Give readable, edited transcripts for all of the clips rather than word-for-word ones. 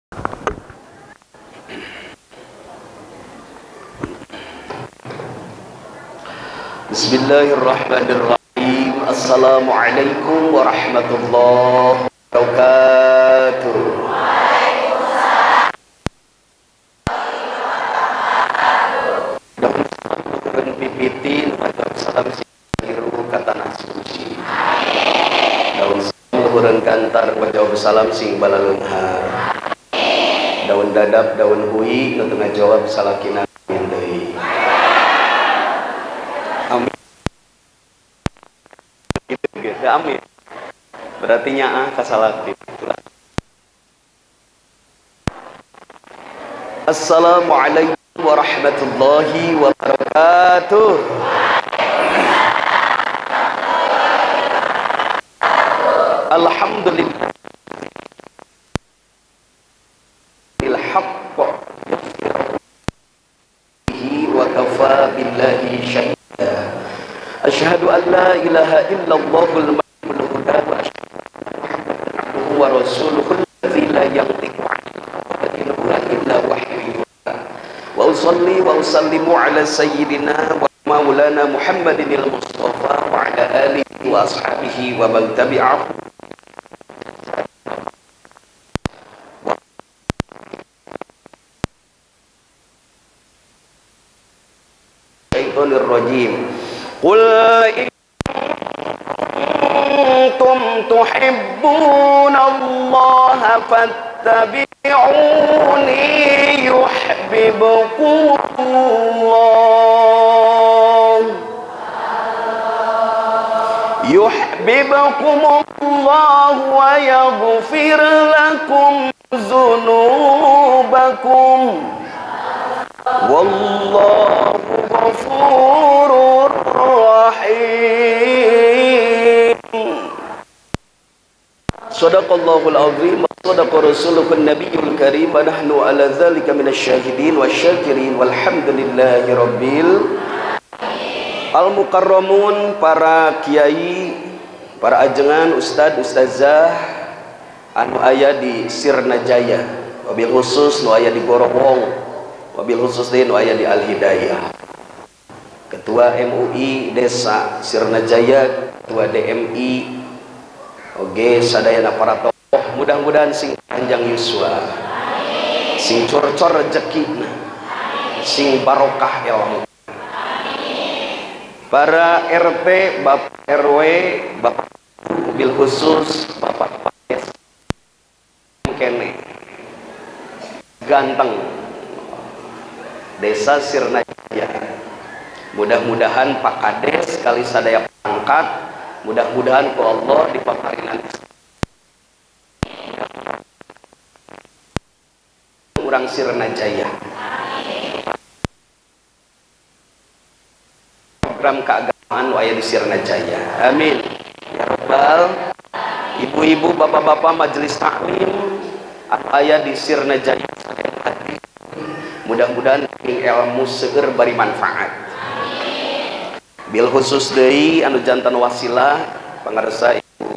Bismillahirrahmanirrahim. Assalamualaikum warahmatullahi wabarakatuh. Daun pipitin pada salam siru kata nasuci. Daun luhureun kantar wajah salam sing balaleunghar. Daun dadap daun hui nu teu ngajawab salakina deui. Amin. Gitu, amin. Berarti nyaah kasalaki. Assalamualaikum warahmatullahi wabarakatuh. Alhamdulillah. Ilhaq wa kafa billahi syahid. Asyhadu an la ilaha illallahul malikul huda wa asyhadu anna Muhammadan wa rasuluhul ladzi la yantiqu 'anil hawa illa wahyu yuha. Wa usalli wa usallimu ala sayyidina wa maulana Muhammadinil Mustafa wa ala alihi wa ashabihi wa man tabi'ahu syaitonir rajim. Qul in kuntum tuhibbunallaha fattabi'uni yuhibbukumullah wa yaghfir lakum dzunubakum wallahu ghafurur rahim. Shadaqallahul azim wa shadaqa rasuluhun nabiyul karim wa nahnu ala dzalika minasyahidin wasyakirin walhamdulillahi rabbil al-mukarramun. Para kiai, para ajengan, ustad, ustazah anu aya di Sirna Jaya, wabil khusus nu aya di Gorowong, wabil khusus nu aya di Al-Hidayah, Ketua MUI Desa Sirna Jaya, Ketua DMI, oge sadayana para tokoh, mudah-mudahan sing panjang yuswa, sing cor-cor rezekina, sing barokah ilmu. Para RT, Bapak RW, Bapak mobil khusus, Bapak Pades, kene ganteng Desa Sirna Jaya. Mudah-mudahan Pak Kades kali sadaya pangkat, mudah-mudahan ku Allah dipaparinan urang Sirna Jaya. Program keagamaan aya di Sirna Jaya. Amin ya rabbal. Ibu-ibu, bapak-bapak majelis taklim aya di Sirna Jaya, mudah-mudahan ilmu seueur bari manfaat. Bil khusus deui anu jantan wasilah pangarsa Ibu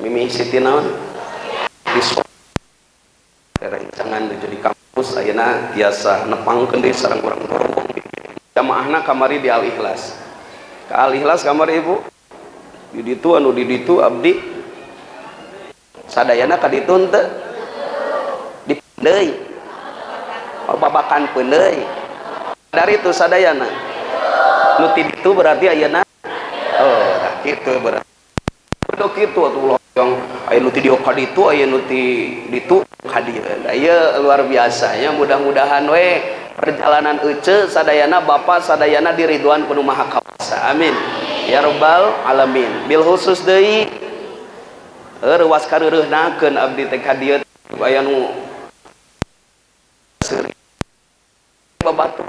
Mimi Siti naon di jangan di kampus ayeuna tiasa nepangkeun deui sareng urang Gorowong. Jamaahna kamari di Al-Ikhlas. Ka Al-Ikhlas kamari Ibu. Di ditu anu di ditu abdi sadayana ka ditu teu di deui. Babakan pun deui. Dari itu sadayana. Nu ti ditu berarti ayeuna kitu berarti. Kudu kitu atuh yang aya nu ti dieu ka ditu, aya nu ti ditu ka dieu. Aya luar biasanya, mudah-mudahan we perjalanan ece sadayana Bapak sadayana di ridwan penuh maha kawasa. Amin ya rabbal alamin. Bil khusus deui ruas kareureunahkeun abdi teh ka dieu aya nu babatu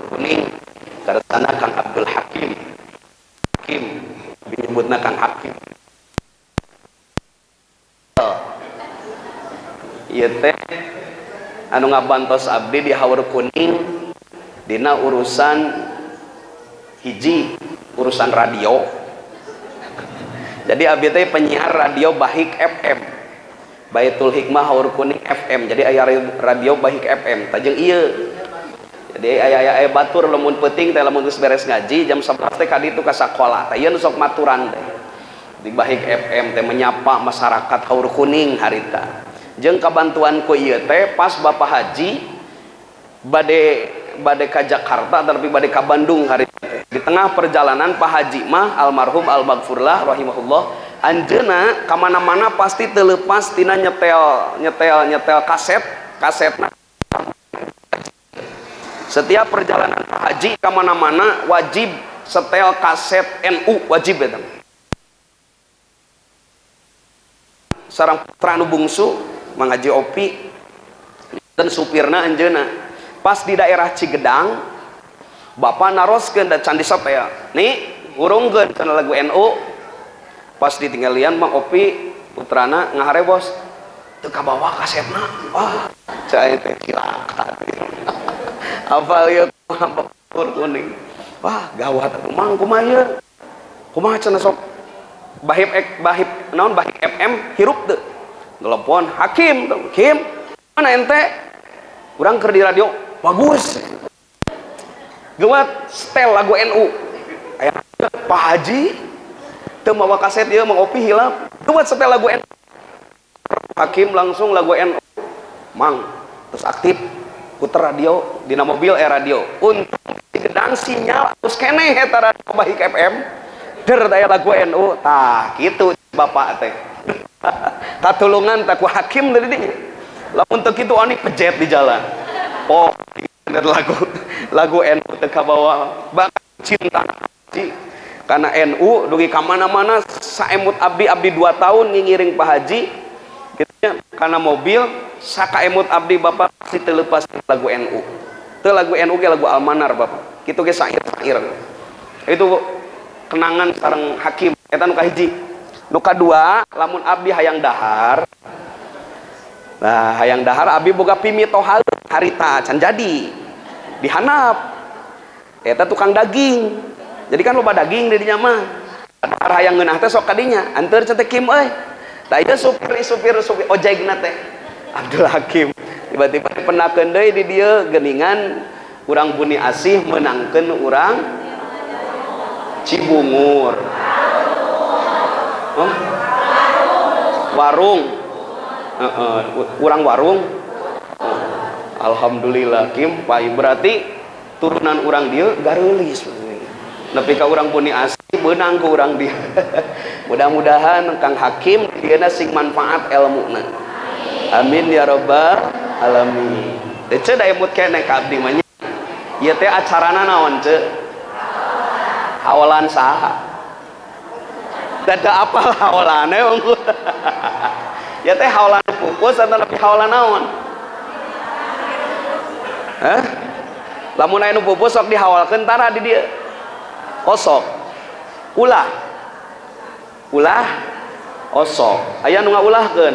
kuning karesana Kang Abdul Hakim menyebutna Kang Hakim. Ieu teh anu ngabantos abdi di Haur Kuning dina urusan hiji urusan radio. Jadi abdi teh penyiar radio Bahik FM. Baitul Hikmah Haur Kuning FM. Jadi aya radio Baik FM tajeng ieu. Jadi aya batur lamun peuting teh lamun geus beres ngaji jam 11 teh ka ditu ka sakola. Teh ieu sok maturan teh. Di Baik FM teh menyapa masyarakat Haur Kuning harita. Jeung kabantuan ku ieu teh pas Bapak Haji bade ka Jakarta tapi bade ka Bandung hari di tengah perjalanan Pak Haji mah almarhum al-maghfurlah rahimahullah anjeuna kamana-mana pasti terlepas tina nyetel kasetna. Setiap perjalanan Pak Haji kamana-mana wajib setel kaset NU wajib eta. Sareng putra nu bungsu Mang Haji Opi dan supirna anjeuna pas di daerah Cigedang bapak naroskeun da can disetel nih urungkeun kana lagu NU pas ditinggalian Mang Opi putrana ngahare bos teu kabawa kasetna wah cai teh cilaka hafal ieu Haur Kuning wah gawat atuh Mang kumaha cenah sok Bahip naon Bahik FM hirup teu telepon Hakim mana ente urang keur di radio bagus gawat setel lagu NU aya Pak Haji teu mawa kaset ieu Mang Opi hilap gawat setel lagu NU Hakim langsung lagu NU Mang terus aktif puter radio dina mobil radio untuk gedang sinyal terus keneh eta radio Baik FM der aya lagu NU tah kitu bapak teh katulungan tak ku Hakim dari dinya lamun teu kitu ani pejet di jalan oh lagu NU teu kabawa bakal cinta karena NU dugi ka mana-mana saemut abdi 2 tahun ngiring Pak Haji kitu nya kana mobil sakaemut abdi bapak pasti teu leupas lagu NU teu lagu NU ge lagu almanar bapak kitu ge sair itu kenangan sareng Hakim eta nu kahiji nu kadua lamun abdi hayang dahar nah hayang dahar abdi boga pimito harita can jadi dihanap eta tukang daging jadi kan loba daging di dinya mah dahar hayang ngeunah teh sok kadinya anteur teh Kim euy da ieu supir ojegna teh Abdul Hakim tiba-tiba dipenakeun deui di dieu geuningan urang Buni Asih menangkeun urang Cibungur warung urang warung alhamdulillah Kim pai berarti turunan urang dieu gareulis nepi ka urang Buni Asih beunang ku urang dieu mudah-mudahan Kang Hakim dieuna sing manfaat ilmuna amin ya rabbal alamin teh ceuk da emut keneh ka abdi mah nya ieu teh acarana naon ceuk hawalan saha dada apa hawalane unggul ya teh hawalan pupus atau lebih hawalan naon lamun aya nu pupus sok dihawalkeun tara di dieu osok ulah osok aya nu ngaulahkeun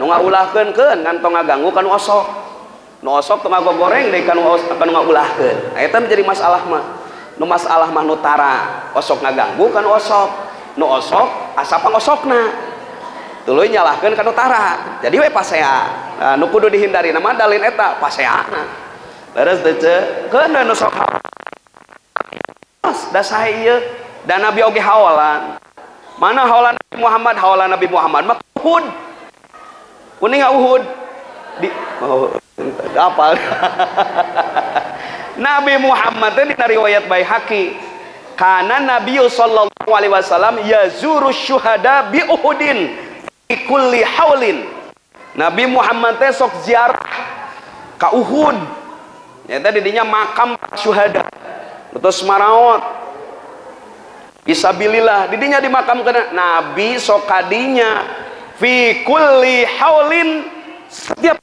nu ngaulahkeun keun ngantong ngaganggu kanu osok nu osok teu ngagogoreng deui kanu ngaulahkeun eta menjadi masalah mah nu tara osok ngaganggu kanu osok nu osok asa pangosokna tuluy nyalahkeun kanu tara jadi we pasea nah, nu kudu dihindari nama dalin eta paseana leres teh ceuk keun nu sok da saha ieu dan Nabi oge hawalan mana hawalan Nabi Muhammad mah Uhud kuning Uhud di apal Nabi Muhammad teh dina riwayat Baihaqi kana Nabi sallallahu alaihi wasallam yazuru syuhada bi Uhudin fi kulli haulin Nabi Muhammad teh sok ziarah ka Uhud eta di dinya makam syuhada terus maraot fisabilillah di dinya dimakamkeun Nabi sok kadinya fi kulli haulin setiap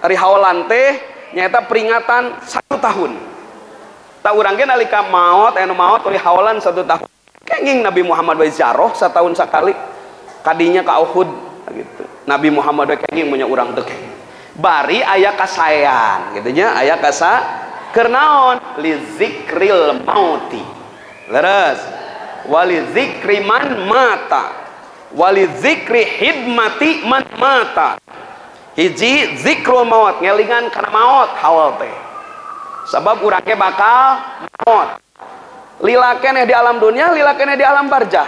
hari haulan teh nyaeta peringatan 1 tahun tak urang ge nalika maot anu maot uri haulan 1 tahun kenging Nabi Muhammad we ziarah setahun sakali kadinya ka Uhud gitu Nabi Muhammad we kenging mun urang teu kenging bari aya kasayan gitu nya aya kasa keur naon li zikril mauti leres wali zikri man mata wali zikri hidmati man mata. Hiji zikrul maut, ngelingan karena maut hawal teh. Sebab urang ge bakal maut. Lila keneh di alam dunia, lila keneh di alam barzah.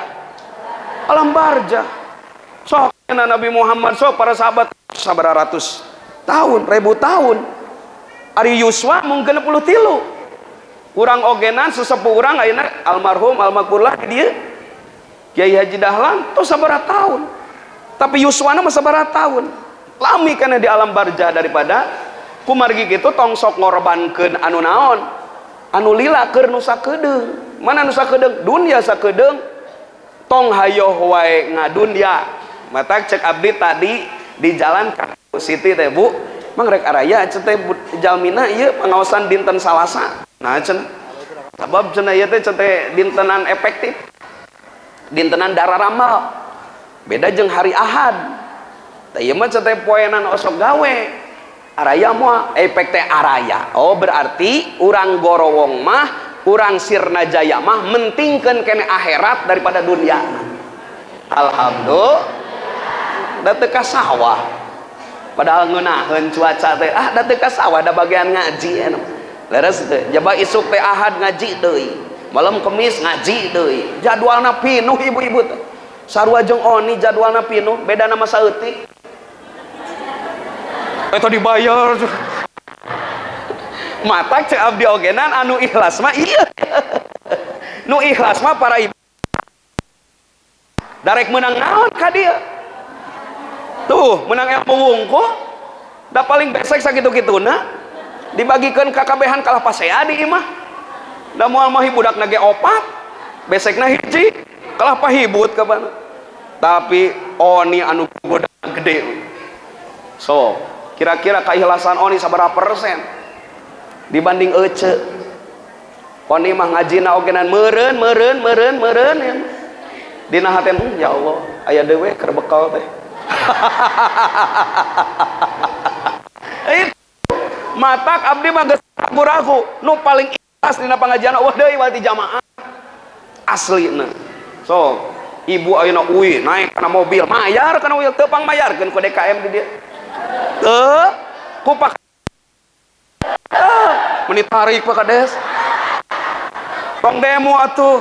Alam barzah. Sok Nabi Muhammad, sok para sahabat sabaraha ratus tahun, ribu tahun. Ari yuswa mungkin 63. Urang ogenan sesepuh urang ayeuna almarhum almakburlah di dieu. Kiai Haji Dahlan tuh sabaraha tahun. Tapi yuswana mah sabaraha tahun. Lami kana di alam barzah daripada kumargi kitu tong sok ngorbankeun anu naon, anu lila keur nu sakedeung. Mana nu sakedeung? Dunya sakedeung, tong hayoh wae ngadunya. Mata cek abdi tadi di jalan ka Siti teh Bu, mang rek araya cenah teh jalmina ieu pangaosan dinten Salasa. Nah cenah sabab cenah ieu teh dintenan efektif, dintenan dara ramal. Beda jeung hari Ahad. Tah ieu mah cenah poenan osok gawe. Araya mah efek teh araya. Oh berarti urang gorowong mah, urang sirna jaya mah mentingkeun kene akhirat daripada dunia. Alhamdulillah. Da teu ka sawah. Padahal ngeunaheun cuaca teh da teu ka sawah, da bagian ngaji anu. Leres teh jaba isuk teh Ahad ngaji deui. Malam Kemis ngaji deui. Jadwalna pinuh ibu-ibu teh. Sarua jeung Oni jadwalna pinuh, beda nama saeutik. Eta dibayar. Mata cek abdi ogenan anu ikhlas mah iya. Nu ikhlas mah para ibu. Darek menang naon ka dieu. Tuh, menang ilmu wungkul. Da paling besek sakitu-kituna dibagikeun ka kabehan kalah pasea di imah. Da moal mah budakna ge 4, besekna hiji, kalah pahibut ka bana. Tapi Oni anu bodas gede. So, kira-kira keikhlasan Oni sabaraha persen dibanding Ece? Oni mah ngajina ogenan meureun ya. Dina hati ya Allah aya dewe keur bekal teh. Matak abdi mah geus ragu-ragu nu paling ikhlas dina pangajian eueuh deui wati jamaah aslina. So ibu ayeuna uwi naik kana mobil mayar kana mobil teu pang mayarkeun ku DKM di dieu. Teu ku pak menit tarik Pak Kades. Tong demo atuh.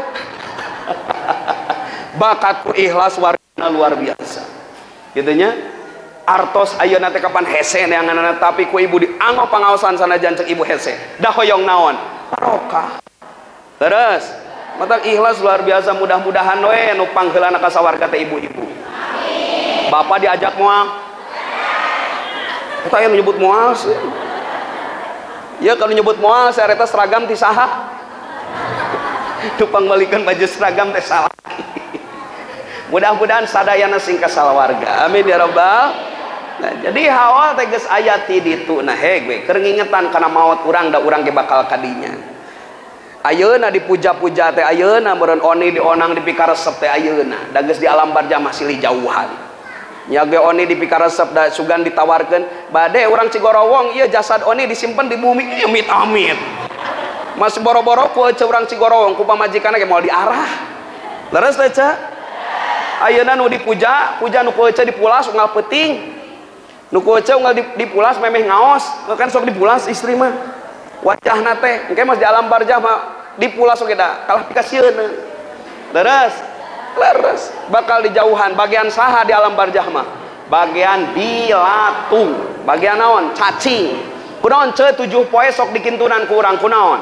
Bakatku ikhlas warna luar biasa. Gitunya artos ayeuna teh kapan hese neanganna tapi ku ibu dianggo pangaosan sanajan cek ibu hese. Da hoyong naon? Barokah. Terus mata ikhlas luar biasa, mudah-mudahan we nu pangheulana ka sawarga teh ibu-ibu. Amin. Bapak diajak moal. Kita aya nyebut moal sih. Ya kalau nyebut moal saya reta seragam ti saha? Tupang malikeun baju seragam teh salah. Mudah-mudahan sadayana sing ka salawarga. Amin ya rabbal. Nah, jadi hawa teh geus aya ti ditu. Nah heg we keur ngingetan kana maot urang da urang ge bakal kadinya. Ayeuna dipuja-puja teh ayeuna meureun Oni dionang dipikaresep teh ayeuna. Da geus di alam barzah masih jauhan. Nya ge Oni dipikaresep da sugan ditawarkeun bade urang Cigorowong ieu jasad Oni disimpen di bumi ieu amit-amit. Mas boro-boro ku ece urang Cigorowong ku pamajikanna ge moal diarah. Leres teh ca? Ayeuna nu dipuja, puja nu ku ece dipulas unggal peuting. Nu ku ece unggal dipulas memeh ngaos, kan sok dipulas istri mah. Wajahna teh engke mas di alam barzah mah dipulas oge da kalah pikasieuna. Leres bakal dijauhan bagian saha di alam barzah mah? Bagian bilatung, bagian naon? Cacing. Kunaon ce 7 poe sok dikintunan ku urang kunaon?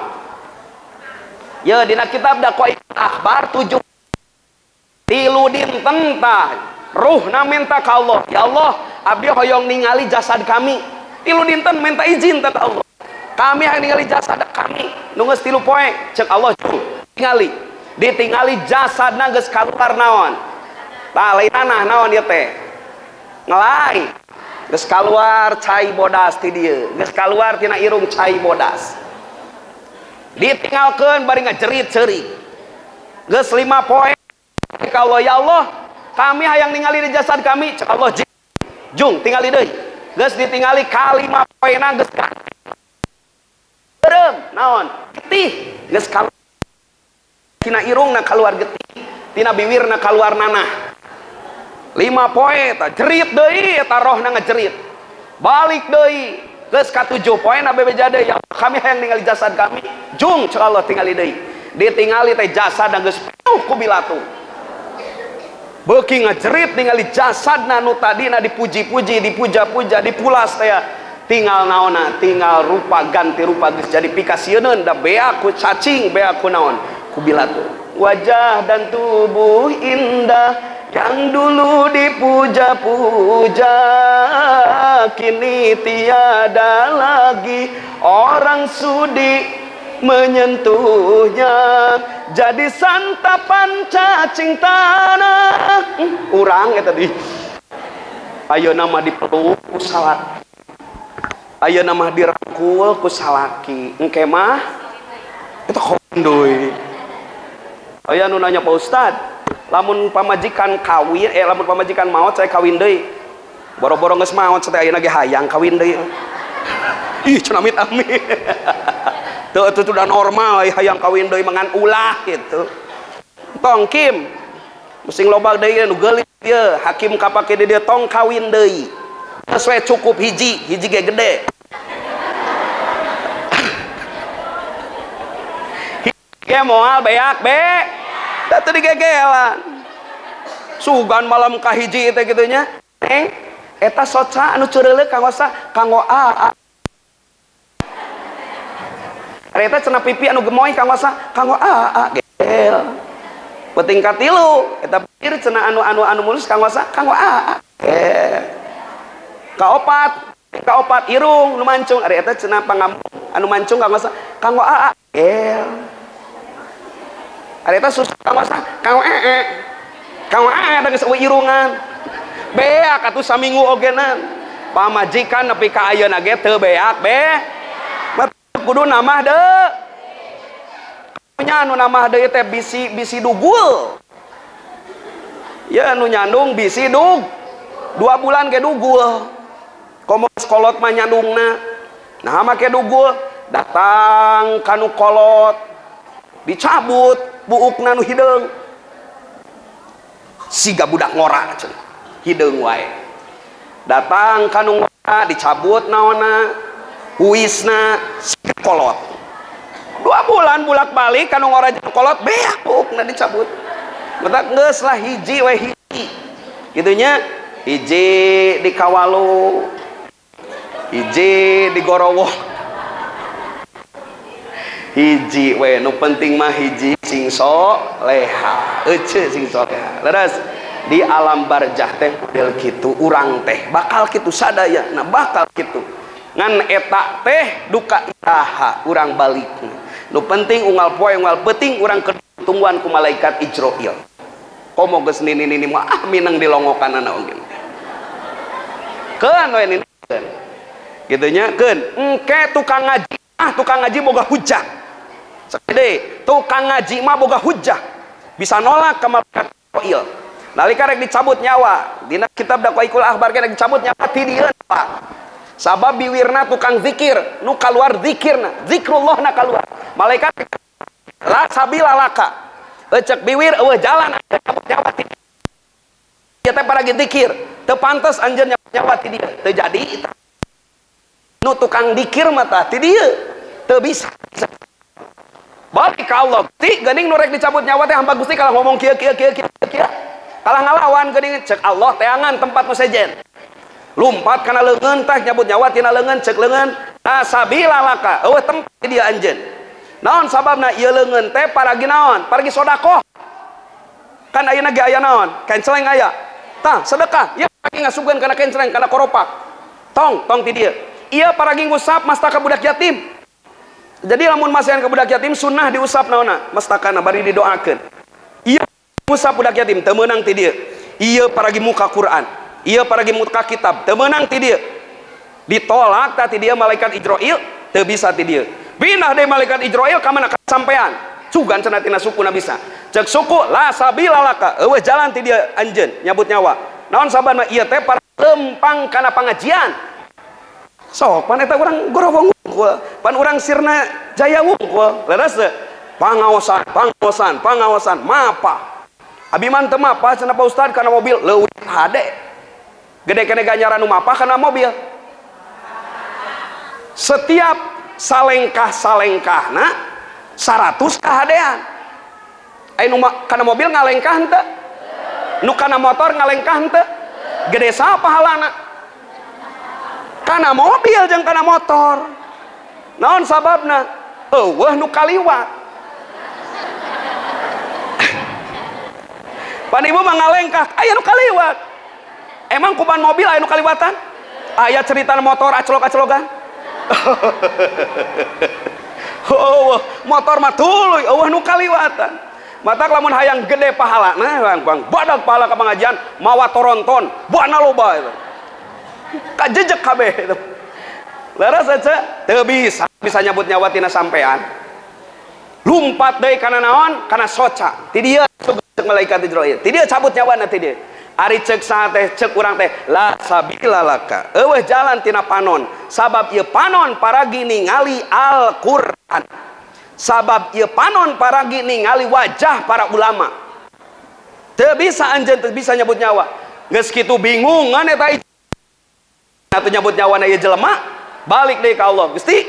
Ya dina kitab Daqaiq Akhbar 7 tilu dinten tah ruhna minta ka Allah, ya Allah abdi hoyong ningali jasad kami. Tilu dinten minta izin teh ka Allah. Kami yang ningali jasad kami nu geus 3 poe cek Allah tingali. Ditingali jasadna geus kaluar naon? Tah lain tanah naon ieu teh? Ngelai. Geus kaluar cai bodas ti dieu. Geus kaluar tina irung cai bodas. Ditinggalkeun bari ngajerit-cerit. Geus 5 poe ka Allah, ya Allah kami hayang ningali di jasad kami cek Allah jung tingali deui geus ditingali kalima poena geus berem naon getih geus kaluar tina irungna kaluar getih tina bibirna kaluar nanah 5 poe eta jerit deui eta rohna ngajerit balik deui geus ka 7 poe na bebeja deui ya kami hayang ningali jasad kami jung cek Allah tingali deui ditingali teh jasad geus penuh ku bilatung beuki ngajerit ningali jasadna nu tadina dipuji-puji dipuja-puja dipulas teh tinggal naonna tinggal rupa ganti rupa geus jadi pikasieun da beak ku cacing beak ku naon ku bilatung wajah dan tubuh indah yang dulu dipuja-puja kini tiada lagi orang sudi menyentuhnya jadi santapan cacing tanah urang ya tadi ayo nama dipeluk ku salat ayo nama dirangkul ku salaki engke mah itu kondoy ayo anu nanya Pak Ustad lamun pamajikan kawin lamun pamajikan maot saya kawin deui boro-boro geus maot teh ayeuna ge hayang kawin deui ih cenah amit-amit tuh itu sudah normal hayang kawin deui mangan ulah gitu tong Kim musing loba deui nu geulis ieu hakim kapake di dieu tong kawin deui geus we cukup hiji ge gede hiji moal beak be datu digegelan sugan malam kahiji teh kitu nya eta soca anu ceureuleuh kanggo sa kanggo a eta cenah pipi anu gemoy kanggo sa kanggo a gel penting ka 3 eta pikir cenah anu mulus kanggo sa kanggo a kaopat irung nu mancung ari eta cenah pangambung anu mancung kanggo sa kanggo a gel ari eta susah kanggo sa kanggo ada geus irungan beak atuh saminggu ogenan pamajikan nepi ka ayeuna ge teu beak be kudu namah deui nya anu namah deui teh bisi dugul ya anu nyandung bisi 2 bulan ge dugul komo kolot mah nyandungna nah make dugul datang kanu kolot dicabut buukna nu hideung siga budak ngora hideung wae datang kanu ngora dicabut naonna huisna siga kolot 2 bulan bolak-balik kanu ngora jeung kolot beak buukna dicabut meutak geus lah hiji we hiji kitu nya hiji di Kawalu hiji di Gorowo hiji we nu penting mah hiji sing soleha euceu sing soleha leres di alam barjah teh model kitu urang teh bakal kitu sadaya nah bakal kitu ngan eta teh duka iraha urang balikna nu penting unggal poe unggal peuting urang ketungguan ku malaikat Ijroil komo geus nini mah mineng dilongokanana oge keun we nini kitu nya keun engke tukang ngaji boga hujah sakede tukang ngaji mah boga hujah bisa nolak ka malaikat Ijroil nalika rek dicabut nyawa dina kitab Dakwaikul Akhbar rek dicabut nyawa ti dieu Pak sabab biwirna tukang zikir nu kaluar zikirna zikrullahna kaluar malaikat la sabila laka cek biwir eueuh jalan cabut nyawa ti ieu teh paragi zikir teu pantes anjeun nyawa ti dieu teu jadi nu tukang zikir mah tah ti dieu teu bisa balik ka Allah ti geuning nu rek dicabut nyawa teh hamba Gusti kalah ngomong kieu kalah ngalawan geuning cek Allah teangan tempat nu sejen lumpat kana leungeun tah nyabut nyawa tina leungeun cek leungeun asabila laka eueuh tempat dia anjeun naon sababna ieu leungeun teh paragi naon paragi sedekah kan ayeuna ge aya naon kenceleng aya tah sedekah ieu paragi ngasupkeun kana kenceleng kana koropak tong ti dieu ieu paragi ngusap mastaka budak yatim jadi lamun masayan ke budak yatim sunnah diusap naonna mastakana bari didoakeun ieu ngusap budak yatim teu meunang ti dieu ieu paragi muka Quran ieu paragi muka kitab teu meunang ti dieu ditolak tah ti dieu malaikat Ijroil teu bisa ti dieu pindah deui malaikat Ijroil ka mana sampean cugan cenah tina sukuna bisa cek suku la sabila laka eueuh jalan ti dieu anjeun nyabut nyawa naon sababna ieu teh para lempang kana pangajian sok pan eta urang Gorowo ngungkul pan urang sirna Jaya wungkul leres pangaosan mapa Abi man teu mapah cenah Pak Ustad kana mobil leuwih hade. Gede kene ganjaran nu mapah kana mobil. Setiap salengkah-salengkahna 100 kahadean. Nu kana mobil ngalengkah henteu? Nu kana motor ngalengkah henteu? Gede saha pahalana? Kana mobil jeung kana motor. Naon sababna? Eueuh nu kaliwat. Pan ibu mah ngalengkah, aya nu kaliwat. Emang kuban mobil aya nu kaliwatan? Aya cerita motor acelok-acelogan? Oh, motor mah tuluy, eueuh nu kaliwatan. Matak lamun hayang gede pahalana, badag pahala ka pengajian, mawa toronton, buana loba itu. Kajejek kabeh itu. Laras aja teu bisa nyabut nyawa tina sampean. Lumpat deui kana naon? Kana soca. Ti dieu cek malaikat Israil. Ti dieu cabut nyawana ti dieu. Ari cek saha teh cek urang teh la sabila laka. Eueuh jalan tina panon. Sabab ieu panon paragi ningali Al-Qur'an. Sabab ieu panon paragi ningali wajah para ulama. Teu bisa anjeun teu bisa nyabut nyawa. Geus kitu bingungan eta atuh nyabut nyawana ieu jelema. Balik deh ke Allah, Gusti,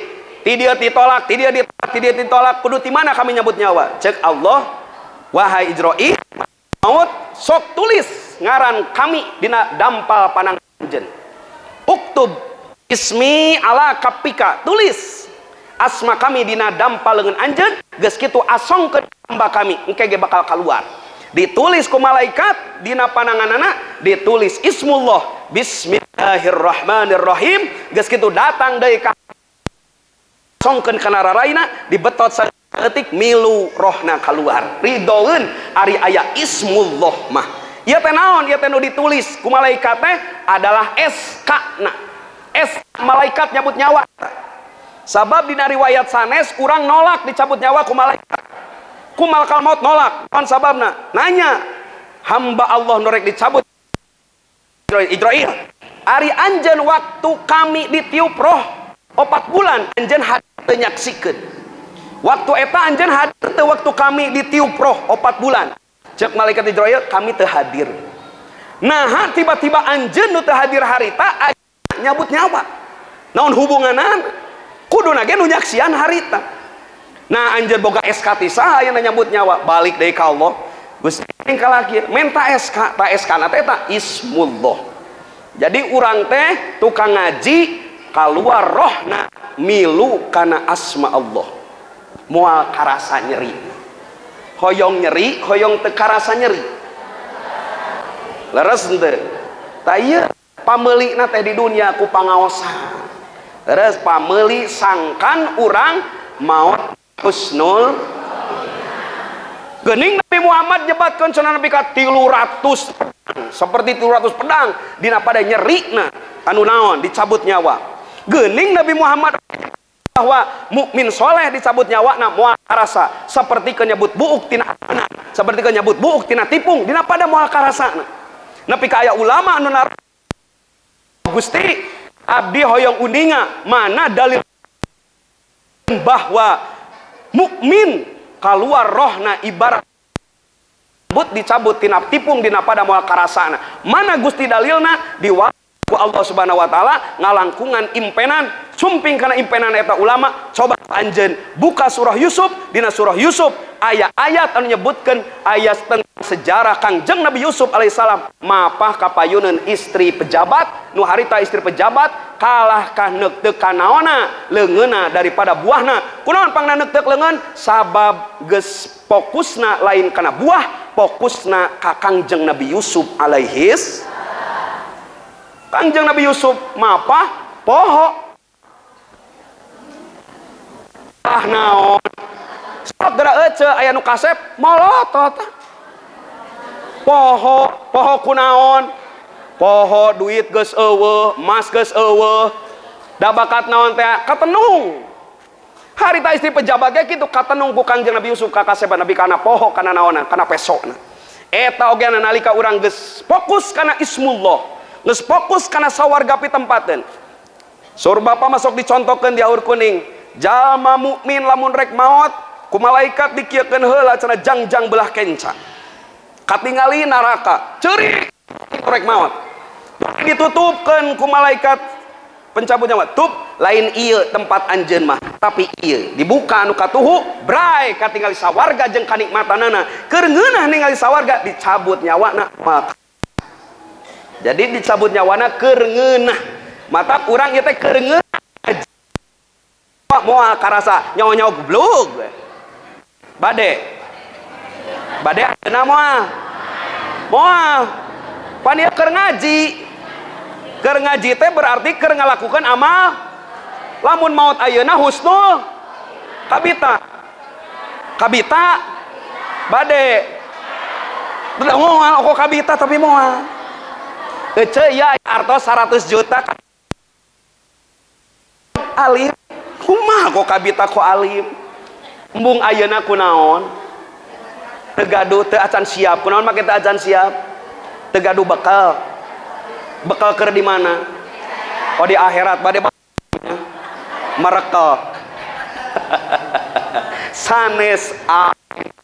ti dieu ditolak, ti dieu ditolak, ti dieu ditolak, kudu ti mana kami nyebut nyawa? Cek Allah, wahai Israil, maut sok tulis ngaran kami dina dampal panang anjeun. Uktub ismi ala kapika, tulis asma kami dina dampal leungeun anjeun, geus kitu asongkeun hamba kami, engke ge bakal kaluar. Ditulis ku malaikat dina pananganana, ditulis ismullah, bismillahirrahmanirrahim, geus kitu datang deui ka songkeun kana raraina, dibetot saeutik milu rohna kaluar. Ridoeun ari aya ismullah mah. Ieu teh naon? Ieu teh nu ditulis ku malaikat teh adalah SK-na. Malaikat nyabut nyawa. Sabab dina riwayat sanes urang nolak dicabut nyawa ku malaikat. Ku malakal maut nolak, pan sababna nanya hamba Allah norek dicabut Israil. Ari anjeun waktu kami ditiup roh 4 bulan anjeun hadir teu nyaksikeun. Waktu eta anjeun hadir teu waktu kami ditiup roh 4 bulan. Cek malaikat Israil kami teu hadir. Nah tiba-tiba anjeun nu teu hadir harita nyabut nyawa. Naon hubunganan? Kuduna ge nu nyaksian harita. Nah anjeun boga SK ti saha aya nyambut nyawa, balik deui ka Allah. Gusti kalaki menta SK, ta SK na teh ta ismullah. Jadi urang teh tukang ngaji kaluar rohna milu kana asma Allah. Moal karasa nyeri. Hoyong nyeri, hoyong teu karasa nyeri. Leres henteu? Ta ieu pameulina teh di dunia ku pangaosan. Leres pameuli sangkan urang maot husnul geuning Nabi Muhammad nyebatkeun cenah Nabi ka 300 seperti 300 pedang dina pada nyerina anu naon dicabut nyawa. Geuning Nabi Muhammad bahwa mukmin soleh dicabut nyawa na moal karasa seperti kenyebut buuk tina anak, seperti kenyebut buuk tina tipung dina pada moal karasana. Nepi ka aya ulama anu nar Gusti abdi hoyong undinga mana dalil bahwa mukmin kaluar rohna ibarat but dicabut tina tipung dina pada moal karasana. Mana Gusti dalilna? Di waktu Allah Subhanahu wa taala ngalangkungan impenan sumping kana impenan eta ulama. Coba anjeun buka surah Yusuf, dina surah Yusuf aya ayat anu nyebutkeun ayat tentang sejarah Kangjeng Nabi Yusuf alaihissalam mapah kapayuneun istri pejabat nu harita istri pejabat kalah ka neuk-teuk kanaona leungeunna daripada buahna. Kunaon pangna neuk-teuk leungeun? Sabab geus fokusna lain kana buah, fokusna ka Kangjeng Nabi Yusuf alaihis. Kangjeng Nabi Yusuf mapah poho naon sok geura ece aya nu kasep molotot poho kunaon poho duit geus eueuh emas geus eueuh da bakat naon teh katenung harita istri pejabat ge kitu katenung ku Kangjeng Nabi Yusuf ka kasepan Nabi kana poho kana naonna kana pesona eta oge nalika urang geus fokus kana ismullah geus fokus kana sawarga pitempateun sur bapa masuk dicontohkeun di Aur Kuning jalma mukmin lamun rek maot ku malaikat dikiekeun heula cenah jangjang belah kenca katingali neraka ceurik korek maut ditutupkan ku malaikat pencabut nyawa tup lain ieu tempat anjeun mah tapi ieu dibuka anu katuhu bray katingali sawarga jeung kanikmatanana keur ngeunah ningali sawarga dicabut nyawana maka jadi dicabut nyawana keur ngeunah mata urang ieu teh keur ngeunah moal karasa nyawa-nyawa goblok bade ayeuna moal pan ieu keur ngaji teh berarti keur ngalakukan amal lamun maut ayeuna husnul kabita bade udah moal kok kabita tapi moal ece ya artos 100 juta alim kumaha kok kabita kok alim embung ayeuna kunaon teu gaduh teu acan siap kunaon make teu acan siap teu gaduh bekal keur di mana oh di akhirat bade merekel sanes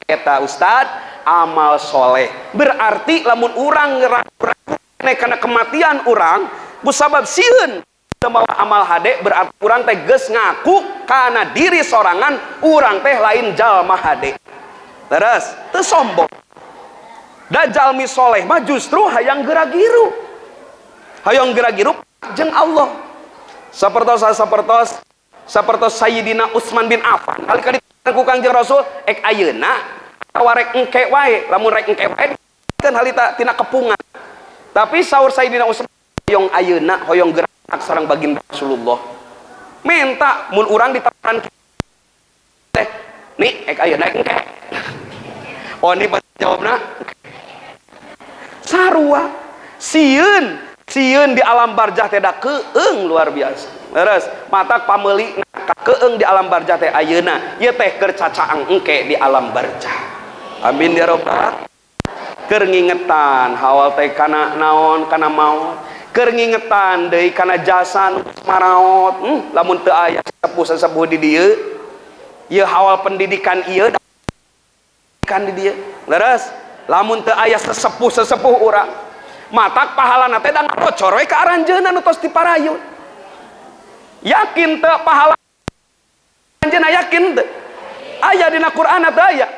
eta ustad amal soleh berarti lamun urang ragu-ragu karena kematian urang kusabab sieun membawa amal hade berarti urang teh geus ngaku kana diri sorangan urang teh lain jalma hade terus teu sombong da jalmi soleh mah justru hayang geragiru jeung Allah sapertos Sayyidina Utsman bin Affan kali-kali ku Kangjeng Rasul ek ayeuna warek engke wae lamun rek engke wae kan halita tina kepungan tapi saur Sayyidina Utsman hoyong ayeuna hoyong gerak sareng baginda Rasulullah menta mun urang ditawaran teh nih ek ayeuna engke oh ini jawabna sarua sieun di alam barjah teh da keung luar biasa leres matak pameuli keung di alam barjah teh ayeuna ieu teh keur cacaang engke di alam barjah amin ya rabbal keur ngingetan hawal teh kana naon kana maut keur ngingetan deui kana jasa maraot lamun teu aya sepuh-sepuh di dieu ieu hawal pendidikan ieu kan di dieu leres lamun teu aya sesepuh urang matak pahalana teh da ngabocor we ka aranjeunna nu tos diparayun yakin teu pahala aranjeunna yakin teu aya dina Qur'an teh aya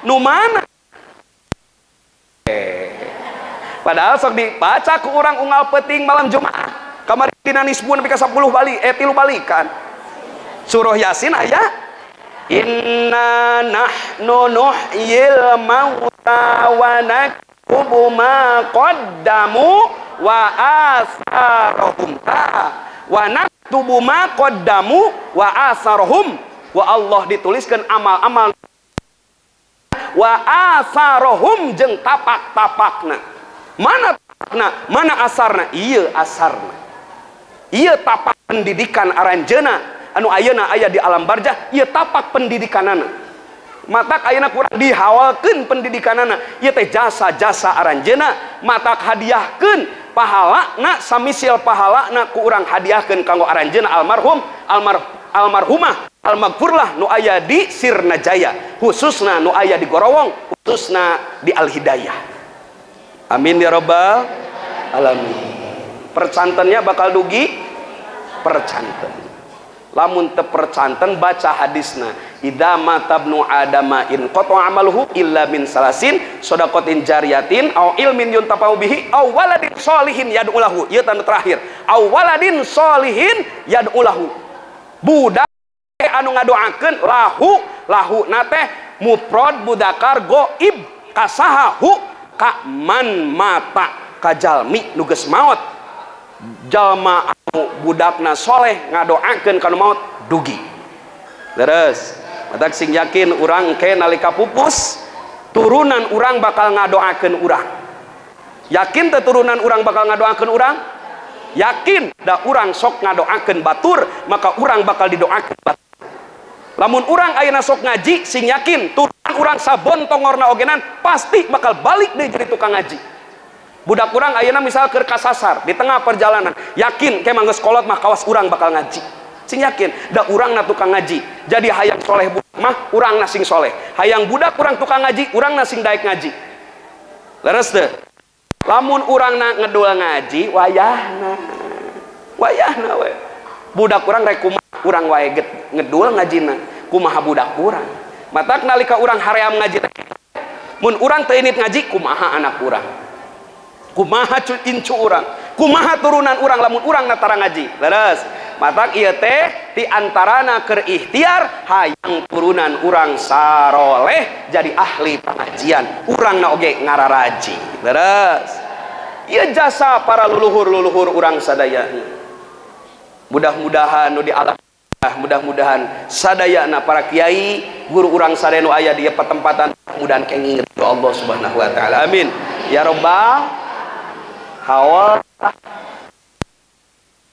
nu mana padahal sok dibaca ku urang unggal peuting malam Jumat kamari dina nisbu nepi ka 10 bali 3 balikan surah Yasin aya inna nahnu nuhyil mauta wa naktubu ma qaddamu wa asarahum wa naktubu ma qaddamu wa asarahum wa Allah dituliskan amal-amal wa asarahum jeung tapak-tapakna mana tapakna mana asarna ieu asarna ieu tapak pendidikan aranjeuna anu ayeuna aya di alam barjah ieu tapak pendidikanana matak ayeuna kurang dihawalkeun pendidikanana ieu teh jasa-jasa aranjeuna matak hadiahkeun pahalana samisil pahalana ku urang hadiahkeun kanggo aranjeuna almarhumah almaghfurlah nu aya di Sirna Jaya khususna nu aya di Gorowong khususna di Al-Hidayah amin ya rabbal alamin percantennya bakal dugi percanten lamun teu percanten baca hadisna idza matabnu adama in qata amaluhu illa min salasin shadaqatin jariyatin au ilmin yuntafa'u bihi au waladin sholihin yad'u lahu ieu tanda terakhir au waladin sholihin yad'u lahu budak anu ngadoakeun lahu nateh mufrad mudzakkar ghaib kasahahu ka man mata ka jalmi nu geus maot jalma anu budakna soleh ngadoakeun kana maut dugi leres matak sing yakin urang ke nalika pupus turunan urang bakal ngadoakeun urang yakin teh turunan urang bakal ngadoakeun urang yakin da urang sok ngadoakeun batur maka urang bakal didoakeun batur lamun urang ayeuna sok ngaji sing yakin turunan urang sabon tongorna ogenan pasti bakal balik deui jadi tukang ngaji budak urang ayeuna misal keur kasasar di tengah perjalanan yakin ke mangga sekolot mah kawas urang bakal ngaji sing yakin da urang na tukang ngaji jadi hayang soleh budak mah urang na sing soleh hayang budak urang tukang ngaji urang na sing daek ngaji Leres teu? Lamun urangna ngedul ngaji wayahna we. Budak urang rek kumaha urang wae ngedul ngajina, kumaha budak urang. Matak nalika urang haream ngaji mun urang teu init ngaji kumaha anak urang, kumaha incu urang, kumaha turunan urang lamun urang natara ngaji. Leres. Matak ieu teh ti antarana keur ikhtiar hayang turunan urang saroleh jadi ahli pengajian, urangna oge ngararaji. Leres. Ieu jasa para luluhur-luluhur urang sadaya. Mudah-mudahan nu di alam, mudah-mudahan sadayana para kiai guru urang sadaya nu aya di patempatan mudahan kenging ridho Allah Subhanahu wa taala. Amin. Ya Rabbal hawal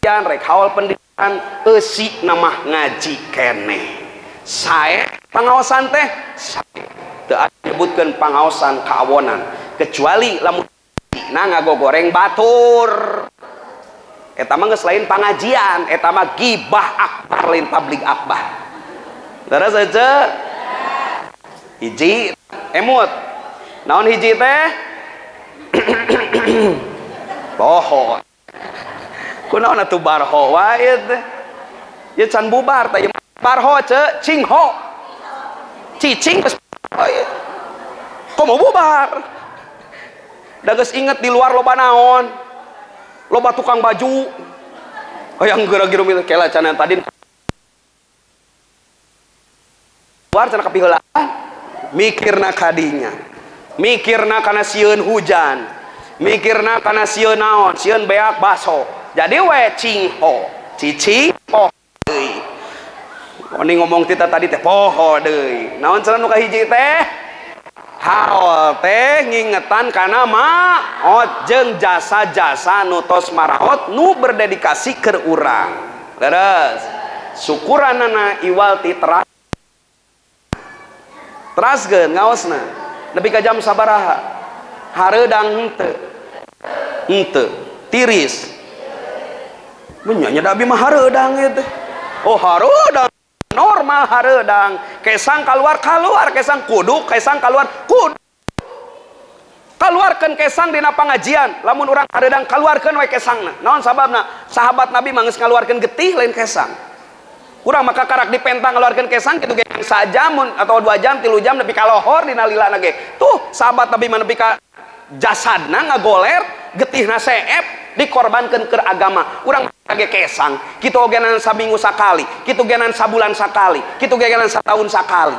rek hawal pendidikan eusi namah ngaji keneh. Sae pangaosan teh sae teu disebutkeun pangaosan kaawonan kecuali lamun ngagogoreng batur. Eta mah geus lain pangajian, eta mah gibah akbar lain tabligh akbar. Leres aja. Hiji emut. Naon hiji teh? Boho. Kunaon atuh barho wae teh? Ye can bubar teh barho ce cingho. Cicing geus komo bubar. Da geus inget di luar loba naon? Loba tukang baju yang gara-gara milih kela cana tadi luar cana kapiheulaan mikirna kadinya, mikirna kana sieun hujan, mikirna kana sieun naon, sieun beak baso jadi we cingho cici poho deui. Oni ngomong kita tadi teh poho deui naon cenah nu kahiji teh haol teh ngingetan kana maot jeung jasa-jasa nu tos maraot nu berdedikasi keur urang. Leres. Syukuranana iwal ti teraskeun ngaosna. Nepi ka jam sabaraha? Hareudang henteu. Tiris. Menyanyi da abi mah hareudang ieu teh. Oh hareudang normal hareudang kesang keluar kesang kudu kesang keluar kudu keluarkan kesang dina pangajian lamun urang hareudang keluarkan we kesangna naon sababna sahabat Nabi mah geus ngaluarkeun getih lain kesang urang maka karak dipentang ngaluarkeun kesang kitu ge sajamun atau 2 jam 3 jam nepi ka lohor dina lilana ge tuh sahabat Nabi mah nepi ka jasadna ngagoler getihna seep dikorbankan ke agama urang kage kesang kitu ogenan saminggu sakali kitu genan sabulan sakali kitu genan satahun sakali